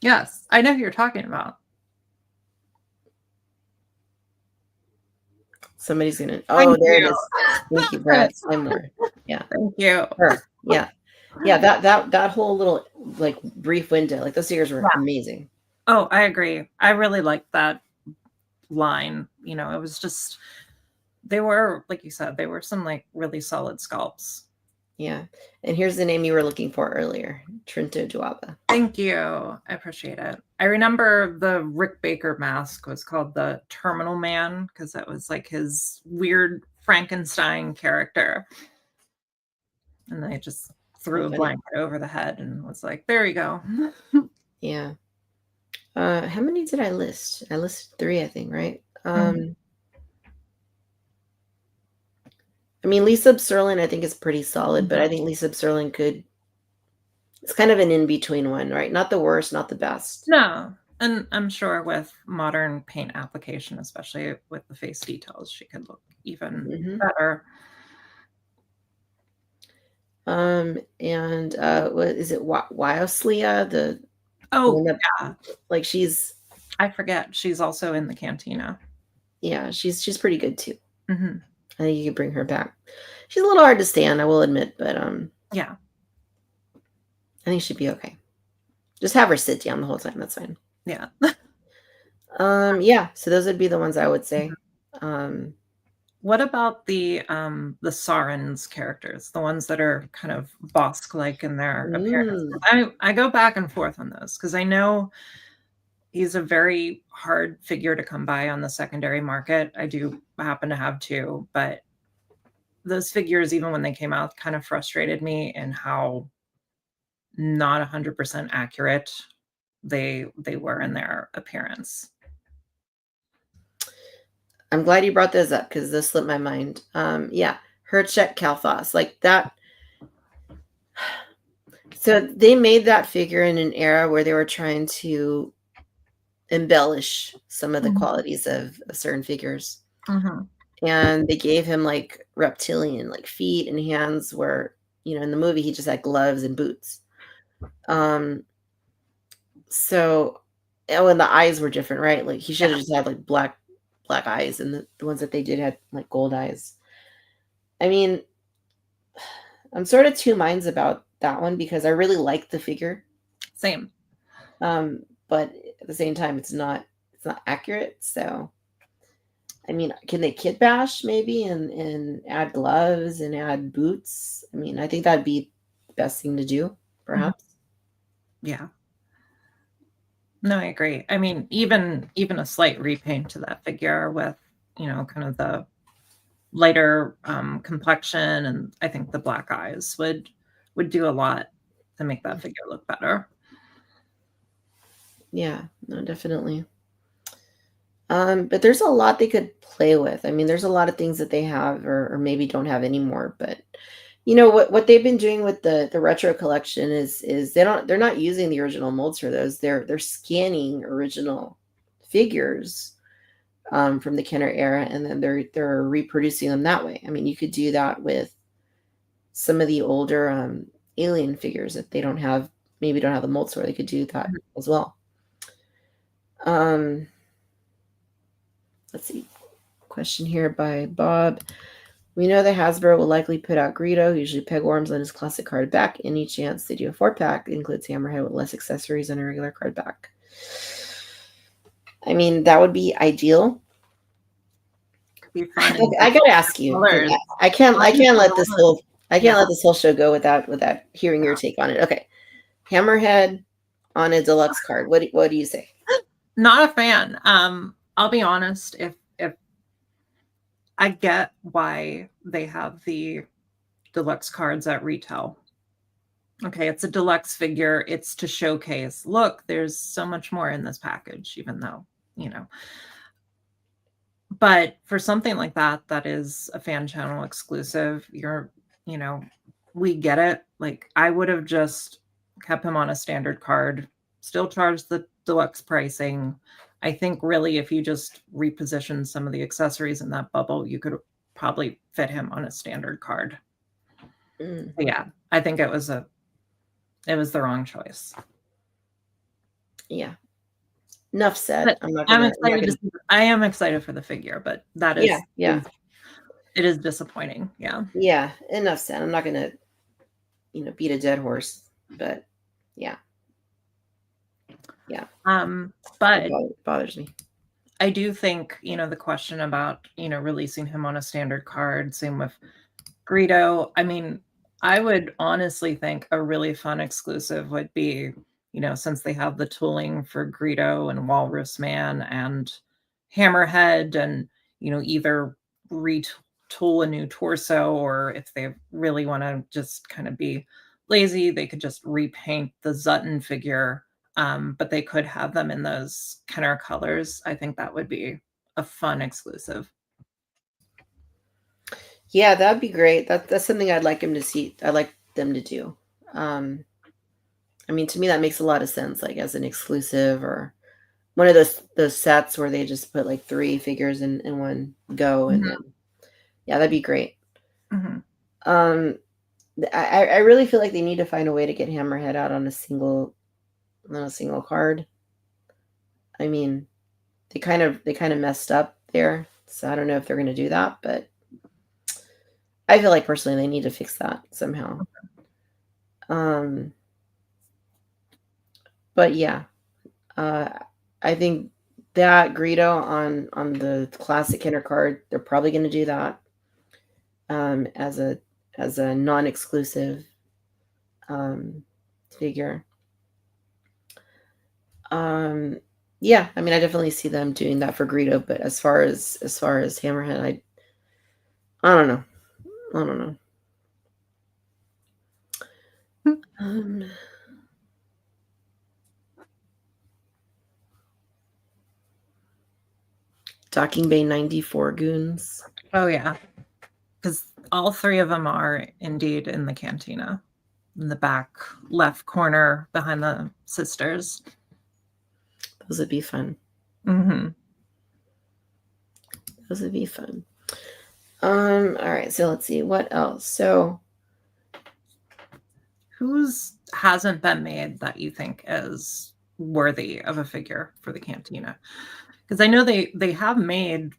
Yes, I know who you're talking about.
Somebody's gonna. Oh, there it is. Thank you, Brad. Slimmer. Yeah.
Thank you.
Her. Yeah. Yeah. That whole little brief window, those figures were amazing.
Oh, I agree. I really liked that line. It was just, they were, like you said, they were some really solid sculpts.
Yeah. And here's the name you were looking for earlier, Trinto Duaba.
Thank you. I appreciate it. I remember the Rick Baker mask was called the Terminal Man, because that was his weird Frankenstein character. And they just threw a blanket over the head and was like, there you go.
Yeah. How many did I list? I listed 3, I think, right? I mean, Lisa Serlin, I think, is pretty solid, but I think Lisa Serlin it's kind of an in-between one, right? Not the worst, not the best.
No. And I'm sure with modern paint application, especially with the face details, she could look even better.
And what is it? Wyoslia? She's.
I forget. She's also in the Cantina.
Yeah, she's pretty good too. Mm-hmm. I think you could bring her back. She's a little hard to stand, I will admit, but
yeah,
I think she'd be okay. Just have her sit down the whole time. That's fine.
Yeah.
Yeah. So those would be the ones I would say.
What about the Sarens characters, the ones that are kind of Bosk-like in their appearance? I go back and forth on those because I know he's a very hard figure to come by on the secondary market. I do happen to have two, but those figures, even when they came out, kind of frustrated me in how not 100% accurate they were in their appearance.
I'm glad you brought those up because this slipped my mind. Yeah, Herchek Kalfas, like that. So they made that figure in an era where they were trying to embellish some of the qualities of certain figures. And they gave him like reptilian, like feet and hands where, in the movie he just had gloves and boots. So, and the eyes were different, right? Like he should have just had like black eyes, and the ones that they did had like gold eyes. I mean, I'm sort of two minds about that one because I really like the figure.
Same.
But at the same time, it's not accurate. So, I mean, can they kit bash maybe and add gloves and add boots? I mean, I think that'd be the best thing to do, perhaps.
Yeah. No, I agree. I mean, even a slight repaint to that figure with, kind of the lighter complexion, and I think the black eyes would do a lot to make that figure look better.
Yeah, no, definitely. But there's a lot they could play with. I mean, there's a lot of things that they have or maybe don't have anymore. But what they've been doing with the retro collection is they're not using the original molds for those. They're scanning original figures from the Kenner era, and then they're reproducing them that way. I mean, you could do that with some of the older alien figures if they don't have the molds for. They could do that as well. Let's see. Question here by Bob. We know that Hasbro will likely put out Greedo, usually pegworms on his classic card back. Any chance they do a 4-pack that includes Hammerhead with less accessories on a regular card back? I mean, that would be ideal.
Could be fun.
I gotta ask you. I can't let this whole show go without hearing your take on it. Okay, Hammerhead on a deluxe card. What do you say?
Not a fan. I'll be honest. If I get why they have the deluxe cards at retail. Okay, it's a deluxe figure. It's to showcase, look, there's so much more in this package, even though, But for something like that is a fan channel exclusive, we get it. Like, I would have just kept him on a standard card, still charged the deluxe pricing. I think really if you just reposition some of the accessories in that bubble, you could probably fit him on a standard card. Yeah, I think it was the wrong choice.
Yeah. Enough said.
I am excited for the figure, but that is it is disappointing. Yeah.
Yeah. Enough said. I'm not gonna, beat a dead horse, but yeah. Yeah.
But
it bothers me.
I do think, the question about, releasing him on a standard card, same with Greedo. I mean, I would honestly think a really fun exclusive would be, since they have the tooling for Greedo and Walrus Man and Hammerhead, and, either retool a new torso, or if they really want to just kind of be lazy, they could just repaint the Zutton figure. But they could have them in those Kenner colors. I think that would be a fun exclusive.
Yeah, that'd be great. That's something I'd like him to see. I'd like them to do. I mean, to me, that makes a lot of sense. Like as an exclusive, or one of those sets where they just put like 3 figures in one go, and then, yeah, that'd be great. I really feel like they need to find a way to get Hammerhead out on a single card. I mean, they kind of messed up there, so I don't know if they're going to do that, but I feel like personally they need to fix that somehow. But yeah, I think that Greedo on the classic Kinder card. They're probably going to do that as a non-exclusive figure. Yeah, I mean, I definitely see them doing that for Greedo, but as far as Hammerhead, I don't know. I don't know. Docking Bay 94 goons.
Oh yeah, because all three of them are indeed in the cantina, in the back left corner behind the sisters.
Those would be fun.
Mm-hmm.
Those would be fun. All right, so let's see what else. So,
whose hasn't been made that you think is worthy of a figure for the cantina? Because I know they have made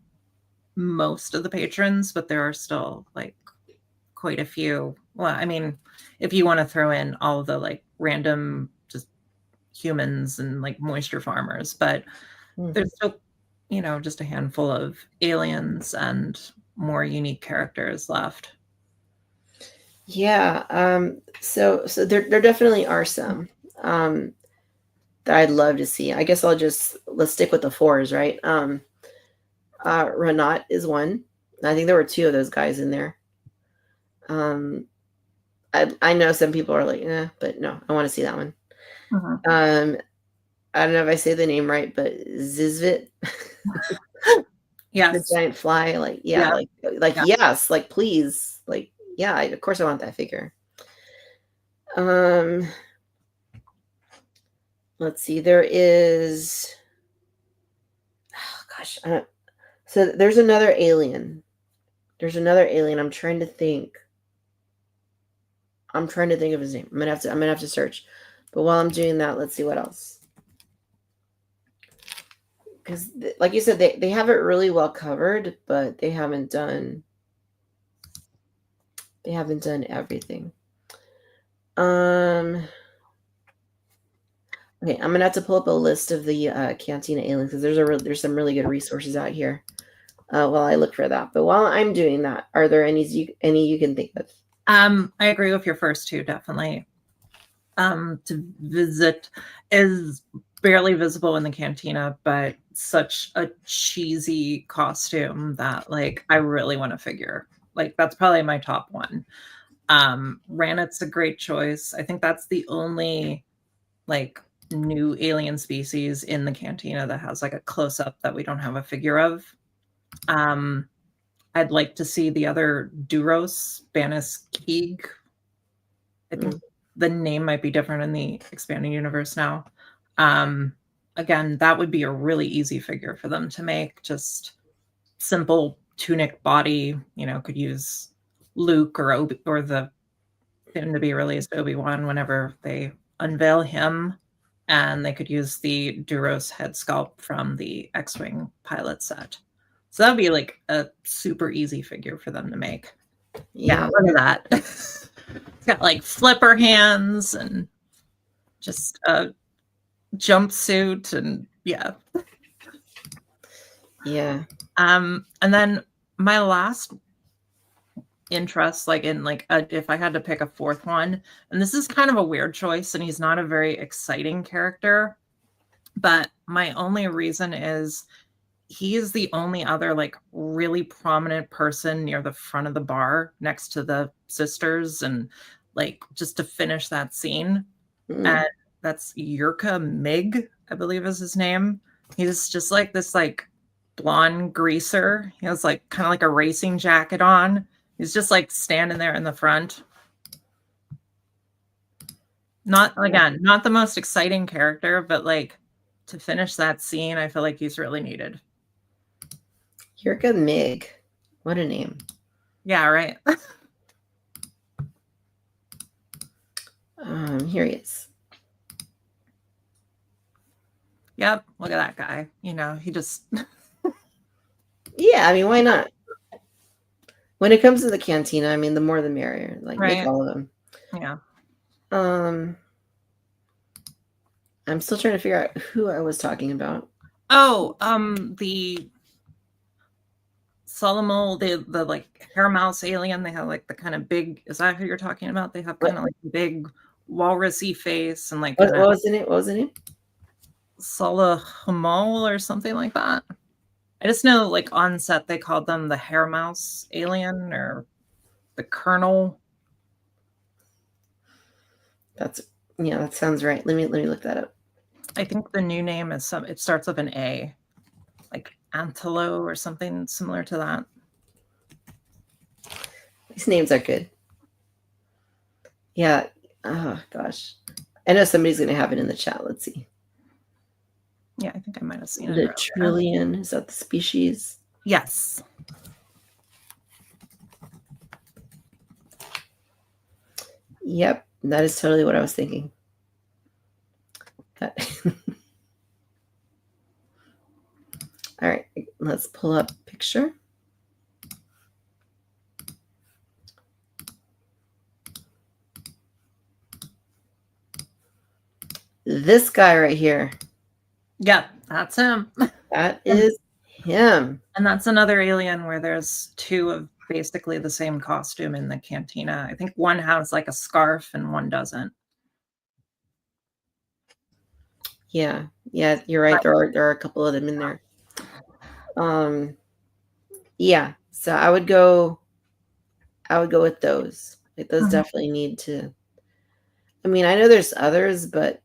most of the patrons, but there are still like quite a few. Well, I mean, if you want to throw in all of the like random just humans and like moisture farmers, but there's still, you know, just a handful of aliens and more unique characters left.
Yeah, so there definitely are some that I'd love to see. I guess let's stick with the fours, right? Renat is one. I think there were two of those guys in there. I know some people are like, but no, I want to see that one. I don't know if I say the name right, but Zizvit.
Yes.
The giant fly, yes, like please, like yeah, of course I want that figure. Let's see, there is, oh gosh, so there's another alien. I'm trying to think of his name. I'm gonna have to search. But while I'm doing that, let's see what else. Because like you said, they have it really well covered, but they haven't done everything. Okay, I'm gonna have to pull up a list of the Cantina aliens because there's some really good resources out here. While I look for that, but while I'm doing that, are there any you can think of?
I agree with your first two, definitely. To visit is barely visible in the cantina, but such a cheesy costume that like I really want to figure. Like that's probably my top one. Ranit's a great choice. I think that's the only like new alien species in the cantina that has like a close-up that we don't have a figure of. I'd like to see the other Duros, Banis Keeg. I think the name might be different in the expanding universe now. Again, that would be a really easy figure for them to make. Just simple tunic body, you know, could use Luke or the soon to be released Obi-Wan whenever they unveil him. And they could use the Duros head sculpt from the X-Wing pilot set. So that'd be like a super easy figure for them to make. Yeah, look at that. It's got like flipper hands and just a jumpsuit and yeah.
Yeah.
And then my last interest, like in like if I had to pick a fourth one, and this is kind of a weird choice, and he's not a very exciting character, but my only reason is he is the only other like really prominent person near the front of the bar next to the sisters and like just to finish that scene. And that's Yurka Mig, I believe is his name. He's just like this like blonde greaser. He has like kind of like a racing jacket on. He's just like standing there in the front. Not the most exciting character, but like to finish that scene, I feel like he's really needed.
Yurka Mig. What a name.
Yeah, right.
Here he is.
Yep, look at that guy. You know, he just
yeah, I mean, why not? When it comes to the cantina, I mean, the more the merrier. Like make all of them.
Yeah.
I'm still trying to figure out who I was talking about.
Oh, the Solomol, the like hair mouse alien, they have like the kind of big, is that who you're talking about? They have kind of like a big walrusy face and like
What was the name? What was the name?
Solomol or something like that. I just know like on set they called them the hair mouse alien or the Colonel.
Yeah, that sounds right. Let me look that up.
I think the new name is it starts with an A, like Antelo or something similar to that.
These names are good. Yeah. Oh gosh. I know somebody's gonna have it in the chat. Let's see.
Yeah, I think I might have seen it.
The trillion, is that the species?
Yes.
Yep, that is totally what I was thinking. All right, let's pull up picture. This guy right here.
Yeah, that's him.
That is him.
And that's another alien where there's two of basically the same costume in the cantina. I think one has like a scarf and one doesn't.
Yeah, you're right. There are a couple of them in there. Yeah, so I would go with those. Like those definitely need to. I mean, I know there's others, but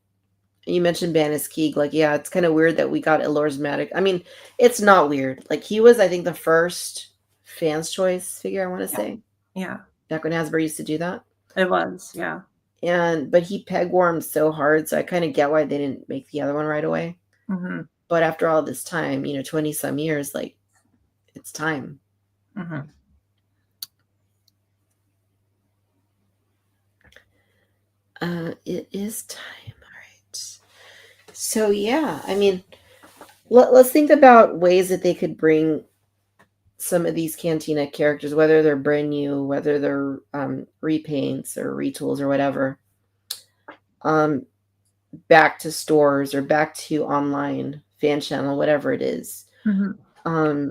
you mentioned Banis Keeg. Like, yeah, it's kind of weird that we got Elor's Matic. I mean, it's not weird. Like, he was, I think, the first fans' choice figure, I want to say.
Yeah.
Back when Hasbro used to do that.
It was, yeah.
But he peg warmed so hard, so I kind of get why they didn't make the other one right away.
Mm-hmm.
But after all this time, 20 some years, like, it's time.
Mm-hmm.
It is time. All right. So yeah, I mean, let's think about ways that they could bring some of these Cantina characters, whether they're brand new, whether they're repaints or retools or whatever, back to stores or back to online fan channel, whatever it is.
Mm-hmm.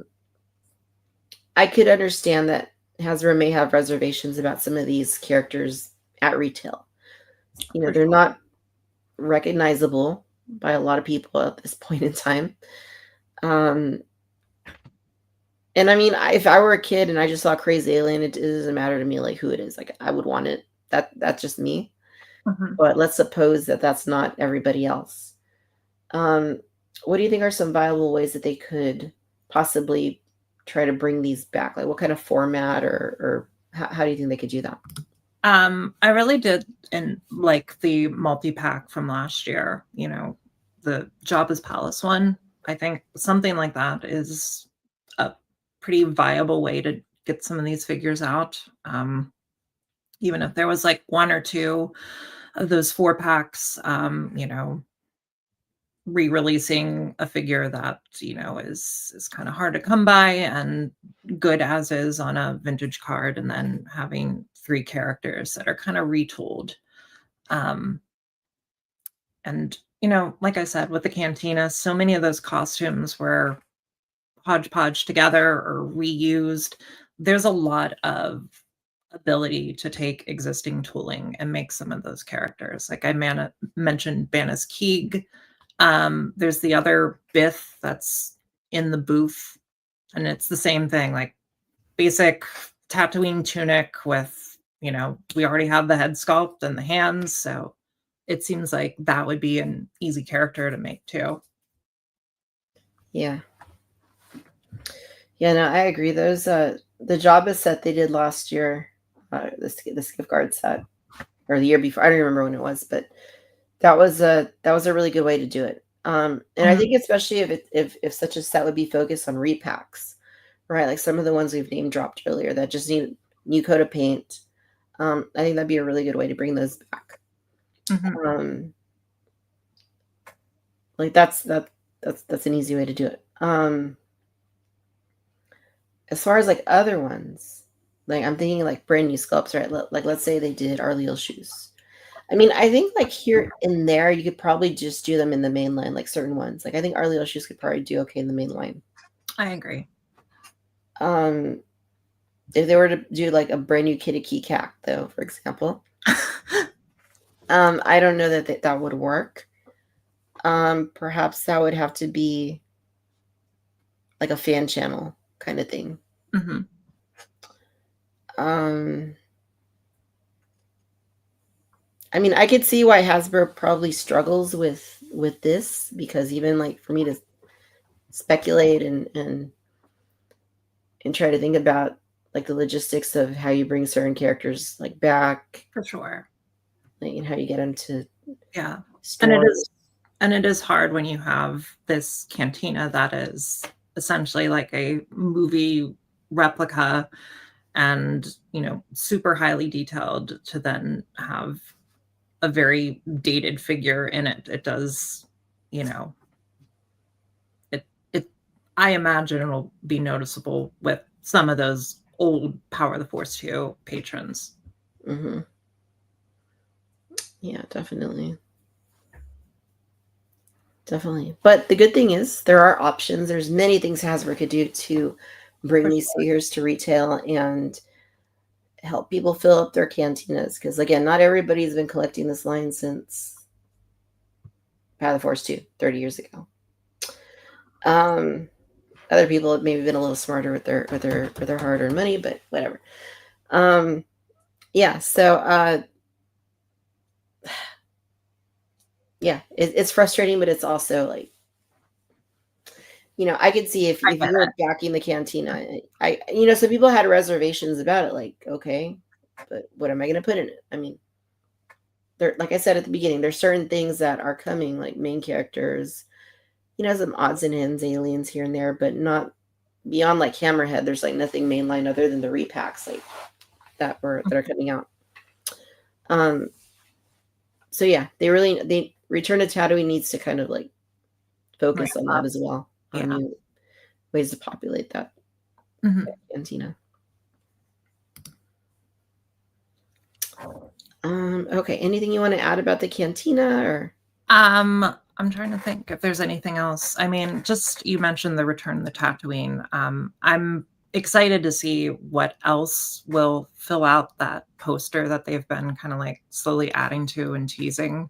I could understand that Hasbro may have reservations about some of these characters at retail. They're not recognizable by a lot of people at this point in time. And I mean, if I were a kid and I just saw Crazy Alien, it doesn't matter to me like who it is. Like I would want it. That's just me.
Mm-hmm.
But let's suppose that that's not everybody else. What do you think are some viable ways that they could possibly try to bring these back? Like what kind of format or how do you think they could do that?
I really did in like the multi-pack from last year, the Jabba's Palace one. I think something like that is a pretty viable way to get some of these figures out. Even if there was like one or two of those 4-packs, re-releasing a figure that is kind of hard to come by and good as is on a vintage card, and then having 3 characters that are kind of retooled. And like I said, with the Cantina, so many of those costumes were hodgepodge together or reused. There's a lot of ability to take existing tooling and make some of those characters. Like I mentioned Banis Keeg. There's the other Bith that's in the booth, and it's the same thing, like basic Tatooine tunic with, we already have the head sculpt and the hands, so it seems like that would be an easy character to make too.
Yeah. Yeah, no, I agree. Those the Jabba set they did last year, the gift card set, or the year before. I don't remember when it was, but that was a really good way to do it. And I think especially if such a set would be focused on repacks, right? Like some of the ones we've name dropped earlier that just need new coat of paint. I think that'd be a really good way to bring those back.
Mm-hmm.
Like that's an easy way to do it. As far as like other ones, like I'm thinking like brand new sculpts, right? Like let's say they did Arleal shoes. I mean, I think like here and there, you could probably just do them in the main line, like certain ones. Like I think our little shoes could probably do okay in the main line.
I agree.
If they were to do like a brand new Kitty Key Cat, though, for example, I don't know that that would work. Perhaps that would have to be like a fan channel kind of thing.
Mm-hmm.
I mean, I could see why Hasbro probably struggles with this, because even like for me to speculate and try to think about like the logistics of how you bring certain characters like back,
For sure.
like, and how you get them to
stores. And it is hard when you have this cantina that is essentially like a movie replica and, you know, super highly detailed, to then have a very dated figure in it. It does, you know, I imagine it'll be noticeable with some of those old Power of the Force 2 patrons.
Mm-hmm. Yeah, definitely. Definitely. But the good thing is there are options. There's many things Hasbro could do to bring these figures to retail and help people fill up their cantinas. Because again, not everybody's been collecting this line since Power of the Force 2, 30 years ago. Other people have maybe been a little smarter with their hard-earned money, but whatever. Yeah, so yeah, it's frustrating, but it's also like, you know, I could see if you were backing the cantina, some people had reservations about it, like, okay, but what am I going to put in it? I mean, there, like I said at the beginning, there's certain things that are coming, like main characters, some odds and ends, aliens here and there, but not beyond like Hammerhead. There's like nothing mainline other than the repacks like that are coming out. So yeah, they Return to Tatooine needs to kind of like focus on that as well, on new ways to populate that cantina. Okay, anything you want to add about the cantina, or?
I'm trying to think if there's anything else. I mean, just you mentioned the Return of the Tatooine. I'm excited to see what else will fill out that poster that they've been kind of like slowly adding to and teasing.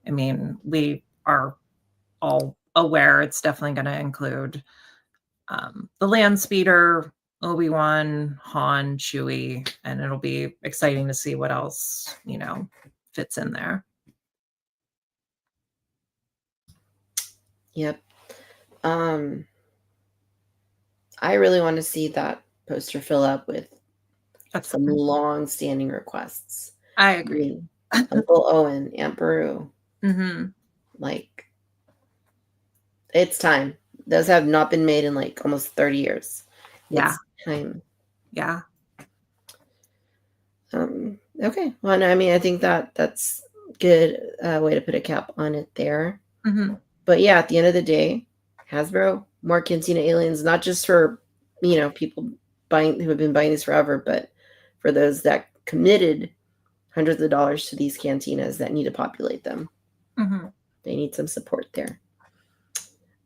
I mean, we are all aware it's definitely going to include the land speeder, Obi-Wan, Han, Chewie, and it'll be exciting to see what else, fits in there.
Yep. I really want to see that poster fill up with some long-standing requests.
I agree.
Uncle Owen, Aunt Beru. Like, it's time. Those have not been made in like almost 30 years.
Yeah.
It's time.
Yeah.
Okay. Well, no, I mean, I think that's good way to put a cap on it there. But yeah, at the end of the day, Hasbro, more Cantina aliens, not just for, people who have been buying these forever, but for those that committed hundreds of dollars to these cantinas that need to populate them. They need some support there.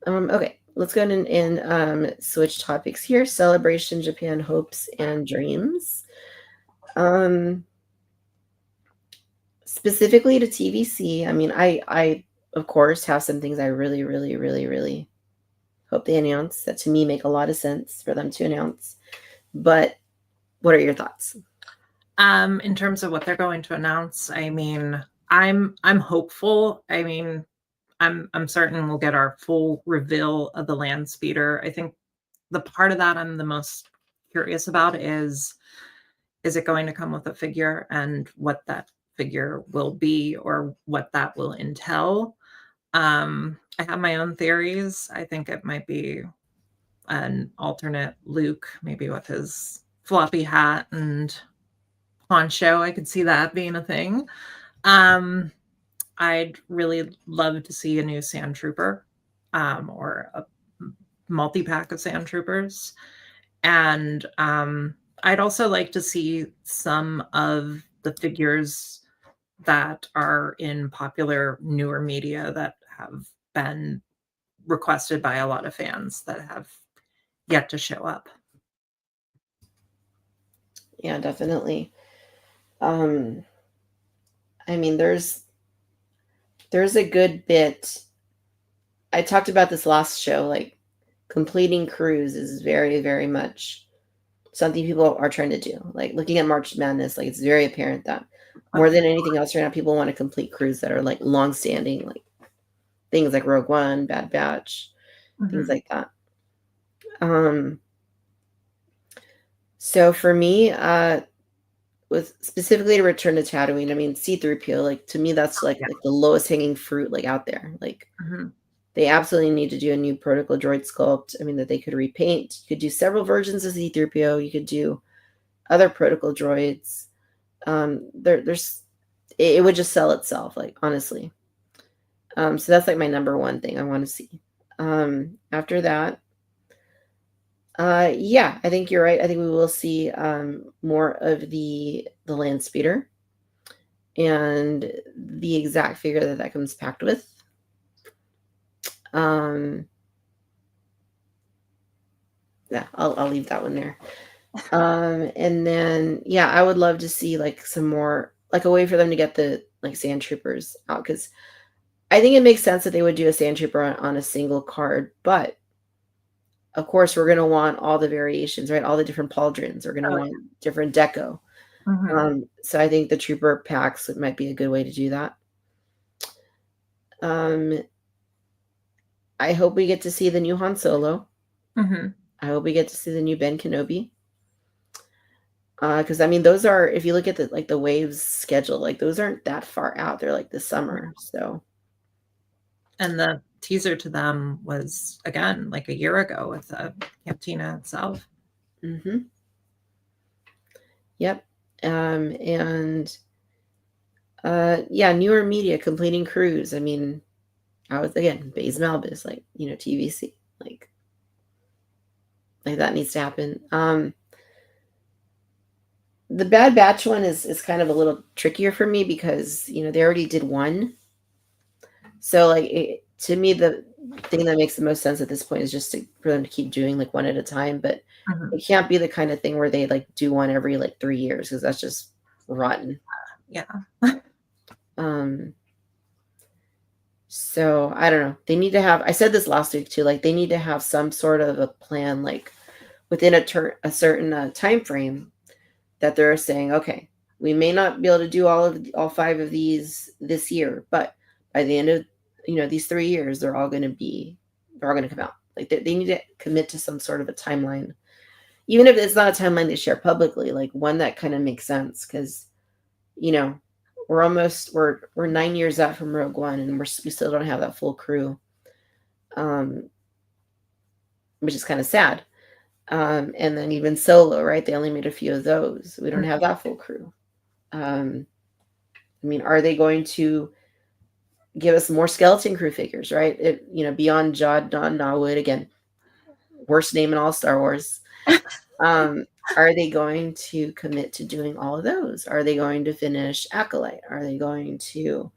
Okay, let's go ahead and switch topics here. Celebration Japan Hopes and Dreams. Specifically to TVC, I mean, I of course have some things I really, really, really, really hope they announce that to me make a lot of sense for them to announce. But what are your thoughts?
In terms of what they're going to announce, I mean, I'm hopeful. I mean, I'm certain we'll get our full reveal of the land speeder. I think the part of that I'm the most curious about is it going to come with a figure, and what that figure will be, or what that will entail. I have my own theories. I think it might be an alternate Luke, maybe with his floppy hat and poncho. I could see that being a thing. I'd really love to see a new Sand Trooper, or a multi-pack of Sand Troopers. And I'd also like to see some of the figures that are in popular newer media that have been requested by a lot of fans that have yet to show up.
Yeah, definitely. I mean, there's a good bit. I talked about this last show, like completing crews is very, very much something people are trying to do. Like looking at March Madness, like it's very apparent that more than anything else right now, people want to complete crews that are like long-standing, like things like Rogue One, Bad Batch, things like that. So for me, with specifically to Return to Tatooine, I mean C-3PO, like to me that's like the lowest hanging fruit like out there. Like they absolutely need to do a new protocol droid sculpt. I mean that they could repaint. You could do several versions of C-3PO. You could do other protocol droids. It would just sell itself, like honestly. So that's like my number one thing I want to see. After that, yeah, I think you're right. I think we will see more of the land speeder and the exact figure that comes packed with. Yeah, I'll leave that one there. And then yeah, I would love to see like some more, like a way for them to get the like sand troopers out, because I think it makes sense that they would do a sand trooper on a single card, but of course we're going to want all the variations, right? All the different pauldrons. We're going to want different deco. So I think the trooper packs might be a good way to do that. I hope we get to see the new Han Solo. I hope we get to see the new Ben Kenobi. Because I mean, those are, if you look at the waves schedule, like those aren't that far out. They're like this summer. So,
and the teaser to them was again like a year ago with the Cantina itself.
Yep. And yeah, newer media completing crews. I mean, I was again Baze Malbus, like TVC, like that needs to happen. The Bad Batch one is kind of a little trickier for me because they already did one. So like to me, the thing that makes the most sense at this point is just for them to keep doing like one at a time. But it can't be the kind of thing where they like do one every like 3 years, because that's just rotten.
Yeah.
So I don't know. They need to have. I said this last week too. Like they need to have some sort of a plan, like within a certain time frame, that they're saying, okay, we may not be able to do all 5 of these this year, but by the end of these 3 years, they're all going to come out. Like they need to commit to some sort of a timeline, even if it's not a timeline they share publicly, like one that kind of makes sense. Because we're 9 years out from Rogue One, and we still don't have that full crew, which is kind of sad. And then even Solo, right? They only made a few of those. We don't have that full crew. I mean, are they going to give us more skeleton crew figures, right? Beyond Jade, Nawood, again, worst name in all Star Wars. Are they going to commit to doing all of those? Are they going to finish Acolyte? Are they going to?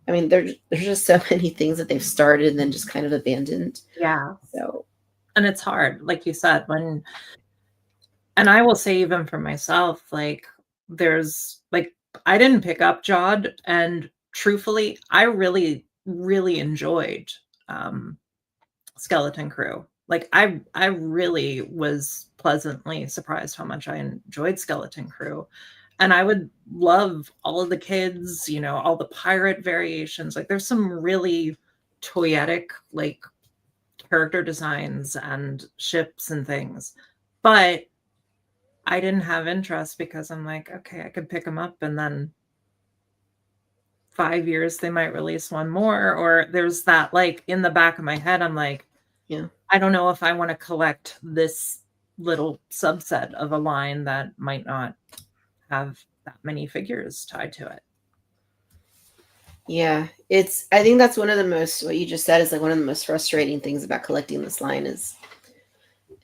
I mean, there's just so many things that they've started and then just kind of abandoned.
Yeah.
So,
and it's hard, like you said, and I will say even for myself, like there's like I didn't pick up Jade, and truthfully, I really, really enjoyed Skeleton Crew. Like I really was pleasantly surprised how much I enjoyed Skeleton Crew. And I would love all of the kids, all the pirate variations. Like there's some really toyetic like character designs and ships and things. But I didn't have interest because I'm like, okay, I could pick them up and then 5 years they might release one more. Or there's that like in the back of my head, I'm like,
yeah,
I don't know if I want to collect this little subset of a line that might not have that many figures tied to it.
Yeah, I think that's one of the most, what you just said is like one of the most frustrating things about collecting this line is,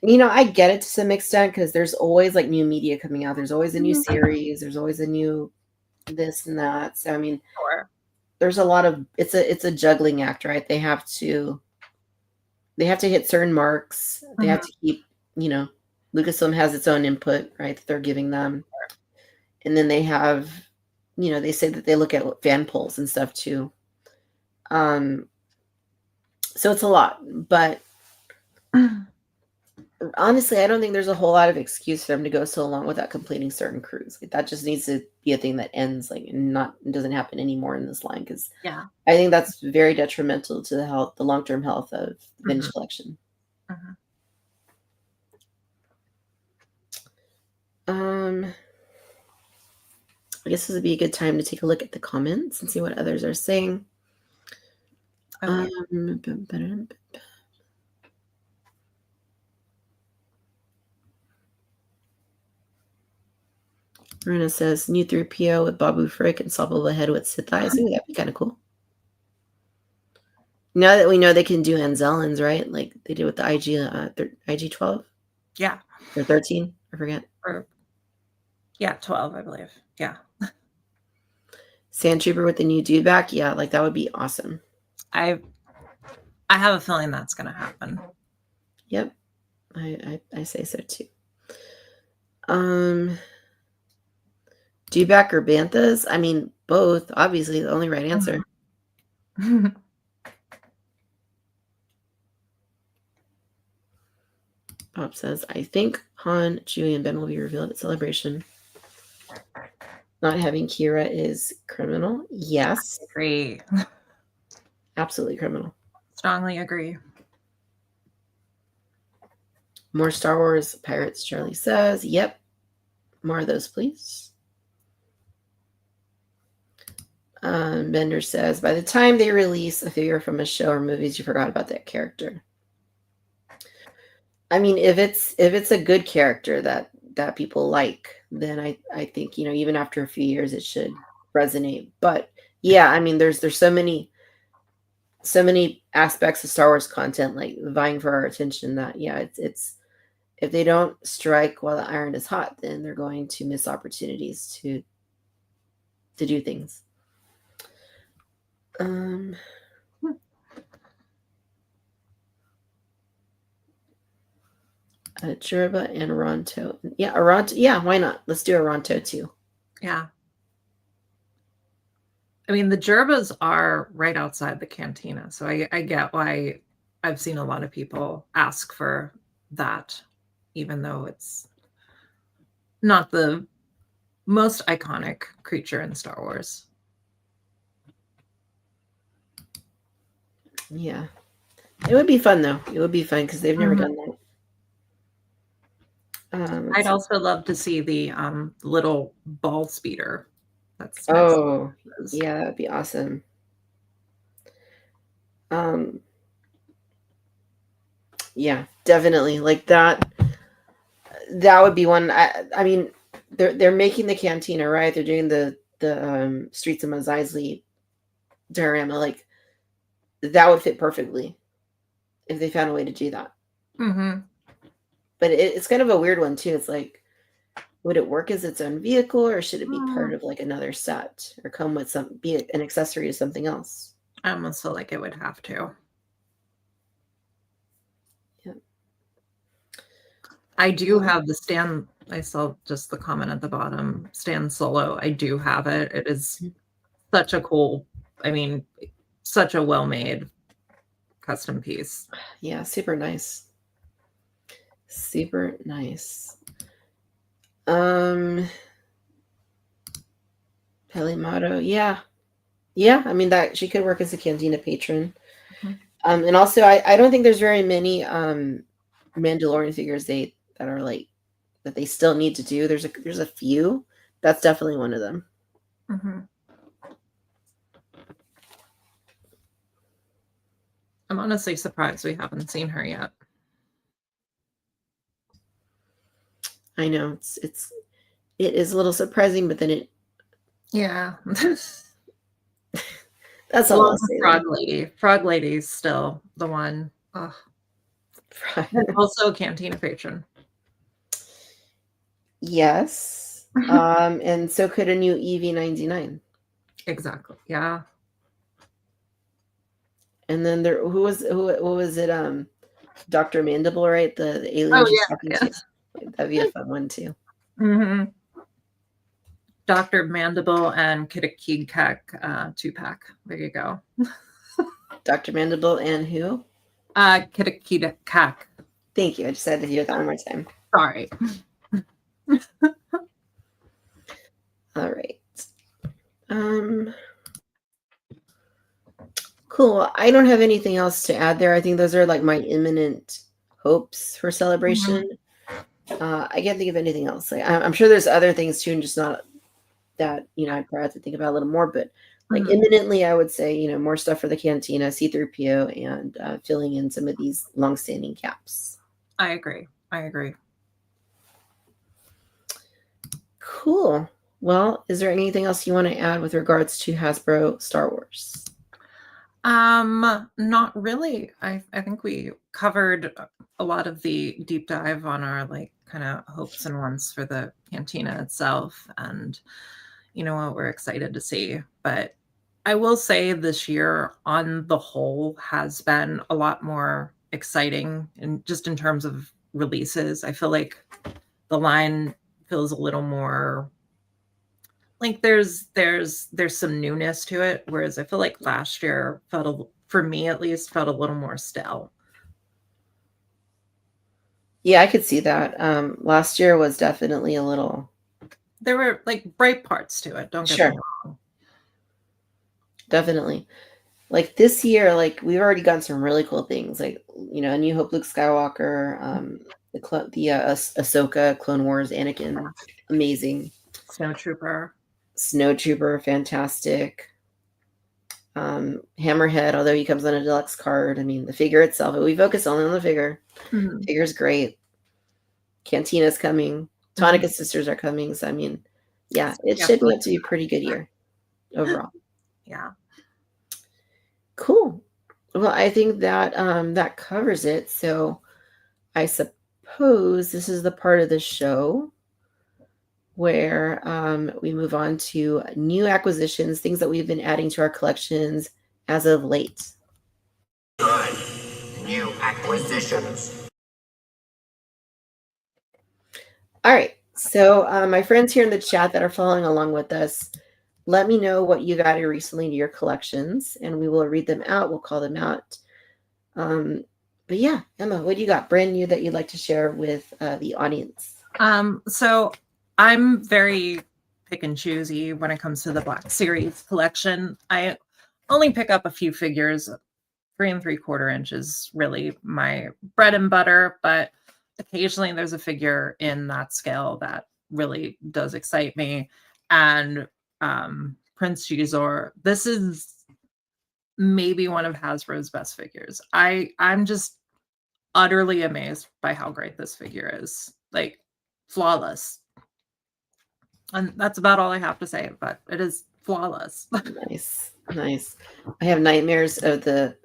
I get it to some extent because there's always like new media coming out. There's always a new series. There's always a new this and that. So I mean,
Sure.
there's a lot of it's a juggling act, right? They have to hit certain marks. They have to keep, Lucasfilm has its own input, right, that they're giving them. And then they have, they say that they look at fan polls and stuff too. So it's a lot, but honestly, I don't think there's a whole lot of excuse for them to go so long without completing certain crews. Like, that just needs to be a thing that ends, like, and doesn't happen anymore in this line, because
Yeah.
I think that's very detrimental to the long-term health of the vintage collection. I guess this would be a good time to take a look at the comments and see what others are saying.
Okay.
Marina says, new 3PO with Babu Frick and Swappable Head with Sith Eyes. Ooh, that'd be kind of cool. Now that we know they can do Anzellans, right? Like they did with the IG 12?
Yeah.
Or 13? I forget.
Yeah, 12, I believe. Yeah.
Sand Trooper with the new dude back? Yeah, like that would be awesome.
I have a feeling that's going to happen.
Yep. I say so too. Dewback or Banthas? I mean, both. Obviously, the only right answer. Bob says, I think Han, Chewie, and Ben will be revealed at Celebration. Not having Kira is criminal. Yes.
I agree.
Absolutely criminal.
Strongly agree.
More Star Wars Pirates, Charlie says. Yep. More of those, please. Bender says, by the time they release a figure from a show or movies, you forgot about that character. I mean, if it's a good character that people like, then I think, even after a few years, it should resonate. But yeah, I mean, there's so many aspects of Star Wars content like vying for our attention that, yeah, it's if they don't strike while the iron is hot, then they're going to miss opportunities to do things. Jerba and Aronto. Yeah, Aronto. Yeah, why not? Let's do Aronto too.
Yeah. I mean, the Gerbas are right outside the Cantina, so I get why I've seen a lot of people ask for that, even though it's not the most iconic creature in Star Wars.
Yeah. It would be fun, though. It would be fun because they've never done that.
I'd also love to see the little ball speeder. That's
yeah, that would be awesome. Yeah, definitely. Like that would be one. I mean, they're making the Cantina, right? They're doing the Streets of Mos Eisley diorama. Like that would fit perfectly if they found a way to do that. But it's kind of a weird one too. It's like, would it work as its own vehicle, or should it be part of like another set, or come with be an accessory to something else?
I almost feel like it would have to.
Yeah.
I do have the stand. I saw just the comment at the bottom. Stand Solo. I do have it. It is such a cool. I mean, such a well-made custom piece.
Yeah, super nice. Super nice. Pelimato, yeah. I mean, that she could work as a Cantina patron. And also, I don't think there's very many Mandalorian figures that are like that they still need to do. There's a few. That's definitely one of them.
I'm honestly surprised we haven't seen her yet.
I know it is a little surprising, but then it.
Yeah.
That's all I'll say.
Frog Lady. Frog Lady's still the one. Oh. Also a Cantina patron.
Yes. And so could a new EV99.
Exactly. Yeah.
And then what was it? Dr. Mandible, right? The alien
Oh
she's talking
yeah.
to. That'd be a fun one too.
Mm-hmm. Dr. Mandible and Kitakikak 2-pack. There you go.
Dr. Mandible and who?
Kitakikak.
Thank you. I just had to hear that one more time.
Sorry.
All right. Cool. I don't have anything else to add there. I think those are like my imminent hopes for celebration. I can't think of anything else. Like, I'm sure there's other things too, and just not that, I probably have to think about a little more, but like imminently, I would say, more stuff for the Cantina, C-3PO, and filling in some of these longstanding caps.
I agree.
Cool. Well, is there anything else you want to add with regards to Hasbro Star Wars?
Not really. I think we covered a lot of the deep dive on our like kind of hopes and wants for the Cantina itself, and what we're excited to see. But I will say this year on the whole has been a lot more exciting, and just in terms of releases. I feel like the line feels a little more like there's some newness to it, whereas I feel like last year for me at least felt a little more stale.
Yeah, I could see that. Last year was definitely a little.
There were like bright parts to it. Don't get me wrong.
Definitely. Like this year, like we've already gotten some really cool things, like A New Hope, Luke Skywalker, the Ahsoka, Clone Wars, Anakin, amazing. Snowtrooper, fantastic. Hammerhead, although he comes on a deluxe card. I mean, the figure itself, we focus only on the figure. Figure's great. Cantina's coming. Tonica Sisters are coming. So I mean, yeah, it's shaping up to be a pretty good year overall.
Yeah.
Cool. Well, I think that that covers it. So I suppose this is the part of the show where we move on to new acquisitions, things that we've been adding to our collections as of late.
Good. New acquisitions.
All right. So my friends here in the chat that are following along with us, let me know what you got recently to your collections, and we will read them out. We'll call them out. But yeah, Emma, what do you got brand new that you'd like to share with the audience?
So I'm very pick and choosy when it comes to the Black Series collection. I only pick up a few figures. 3 3/4 inches, really my bread and butter, but occasionally there's a figure in that scale that really does excite me. And Prince Gisor, this is maybe one of Hasbro's best figures. I'm just utterly amazed by how great this figure is. Like, flawless. And that's about all I have to say, but it is flawless.
Nice. I have nightmares of the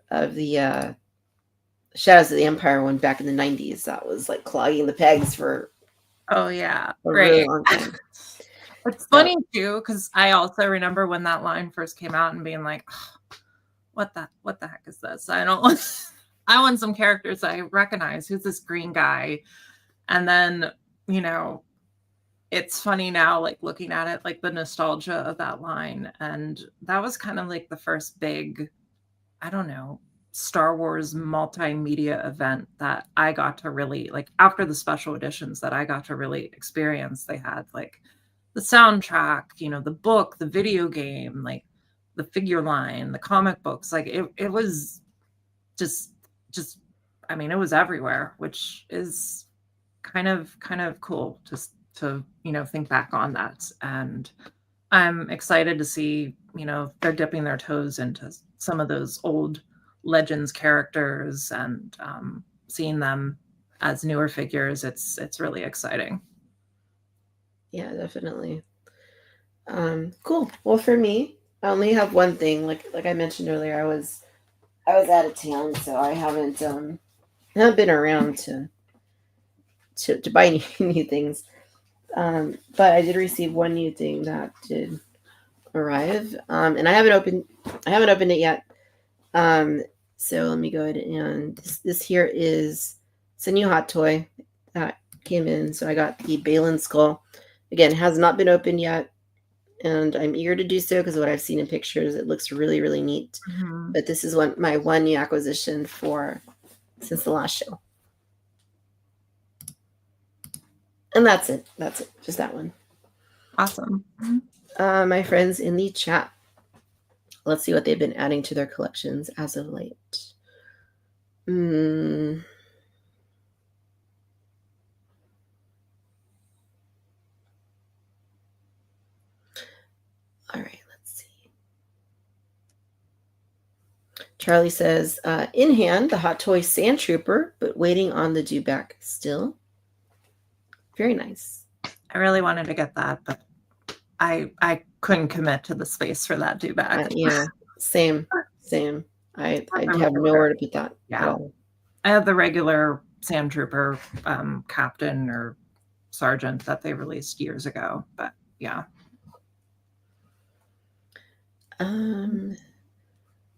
Shadows of the Empire one back in the 90s. That was like clogging the pegs for
a
really long time.
It's funny too, because I also remember when that line first came out and being like, oh, what the heck is this? I want some characters I recognize. Who's this green guy? And then, it's funny now, like looking at it, like the nostalgia of that line. And that was kind of like the first big, I don't know, Star Wars multimedia event that I got to really, like, after the special editions that I got to really experience. They had like the soundtrack, the book, the video game, like the figure line, the comic books. Like it was just, I mean, it was everywhere, which is kind of cool just to, think back on that. And I'm excited to see, they're dipping their toes into some of those old Legends characters and seeing them as newer figures. It's really exciting.
Yeah, definitely. Cool. Well, for me, I only have one thing. Like I mentioned earlier, I was out of town, so I haven't been around to buy any new things. But I did receive one new thing that did arrive, and I haven't opened it yet. So let me go ahead and this here is it's a new hot toy that came in. So I got the Balin skull. Again, has not been opened yet, and I'm eager to do so because what I've seen in pictures, it looks really, really neat.
Mm-hmm.
But this is my one new acquisition since the last show. And that's it. Just that one.
Awesome.
My friends in the chat. Let's see what they've been adding to their collections as of late. All right, let's see. Charlie says, in hand, the Hot Toy Sand Trooper, but waiting on the due back still. Very nice.
I really wanted to get that, but I couldn't commit to the space for that due back.
Yeah, same. I have nowhere to put that at all.
I have the regular Sand Trooper captain or sergeant that they released years ago, but yeah.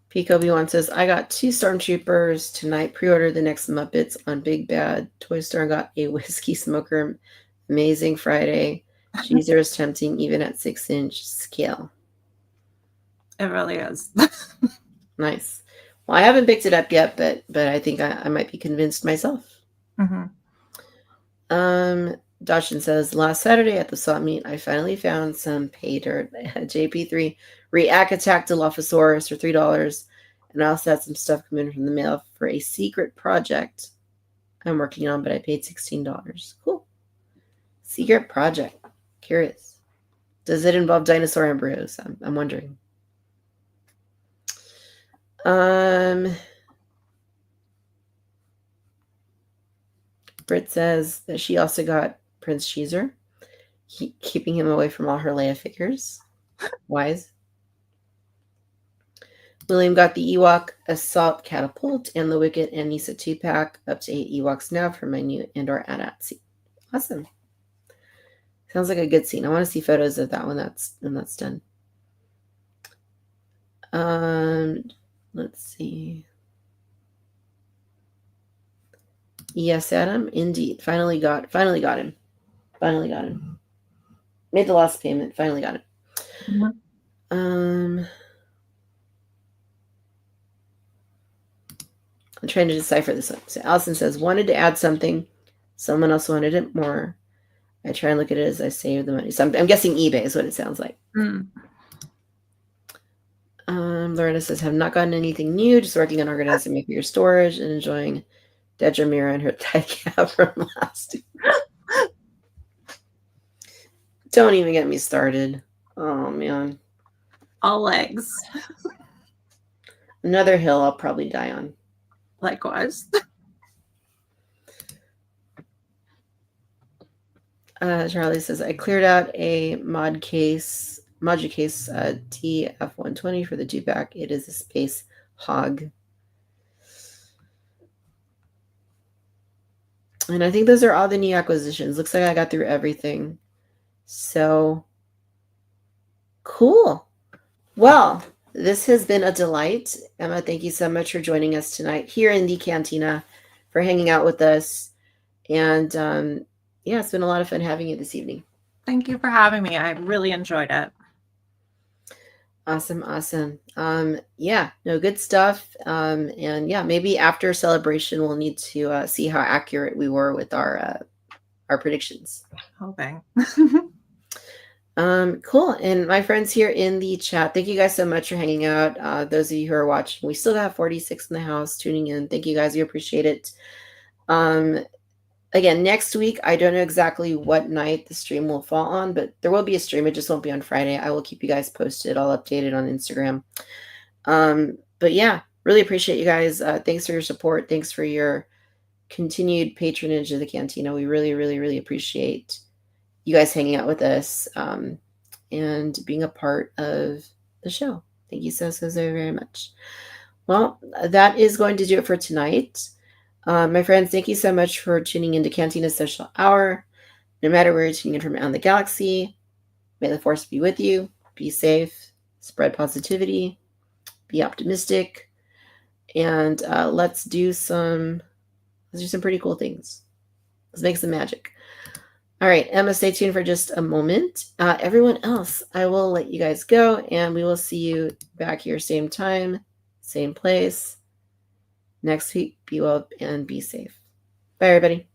Peak Obi-Wan says, I got 2 Stormtroopers tonight. Pre-ordered the next Muppets on Big Bad Toy Store and got a whiskey smoker. Amazing Friday. Cheeser is tempting even at 6-inch scale.
It really is.
Nice. Well, I haven't picked it up yet, but I think I might be convinced myself.
Mm-hmm.
Dawson says, last Saturday at the swap meet, I finally found some pay dirt. I had JP3 React Attack Dilophosaurus for $3. And I also had some stuff come in from the mail for a secret project I'm working on, but I paid $16. Cool. Secret project. Curious. Does it involve dinosaur embryos? I'm wondering. Britt says that she also got Prince Cheeser, keeping him away from all her Leia figures. Wise. William got the Ewok Assault Catapult and the Wicket and Nisa 2-pack, up to 8 Ewoks now for my new Andor AT-AT scene. Awesome. Sounds like a good scene. I want to see photos of that when that's done. Let's see. Yes, Adam. Indeed. Finally got him. Made the last payment. Finally got it. Mm-hmm. I'm trying to decipher this one. So Allison says, wanted to add something. Someone else wanted it more. I try and look at it as I save the money. So I'm guessing eBay is what it sounds like. Lorena says, have not gotten anything new. Just working on organizing my figure storage and enjoying Dedra Mira and her tight cap from last year. Don't even get me started. Oh, man.
All legs.
Another hill I'll probably die on.
Likewise.
Charlie says, I cleared out a Module case TF120 for the two-pack. It is a space hog. And I think those are all the new acquisitions. Looks like I got through everything. So cool. Well, this has been a delight. Emma, thank you so much for joining us tonight here in the Cantina, for hanging out with us. And yeah, it's been a lot of fun having you this evening.
Thank you for having me. I really enjoyed it.
Awesome. Yeah, no, good stuff. And yeah, maybe after celebration, we'll need to see how accurate we were with our predictions.
Hoping.
Cool. And my friends here in the chat, thank you guys so much for hanging out. Those of you who are watching, we still have 46 in the house tuning in. Thank you guys. We appreciate it. Again, next week, I don't know exactly what night the stream will fall on, but there will be a stream. It just won't be on Friday. I will keep you guys posted. I'll update it on Instagram. But yeah, really appreciate you guys. Thanks for your support. Thanks for your continued patronage of the Cantina. We really, really, really appreciate you guys hanging out with us and being a part of the show. Thank you so very, very much. Well, that is going to do it for tonight. My friends, thank you so much for tuning into Cantina Social Hour. No matter where you're tuning in from around the galaxy, may the force be with you. Be safe, spread positivity, be optimistic, and let's do some pretty cool things. Let's make some magic. All right, Emma, stay tuned for just a moment. Everyone else, I will let you guys go, and we will see you back here same time, same place next week. Be well and be safe. Bye, everybody.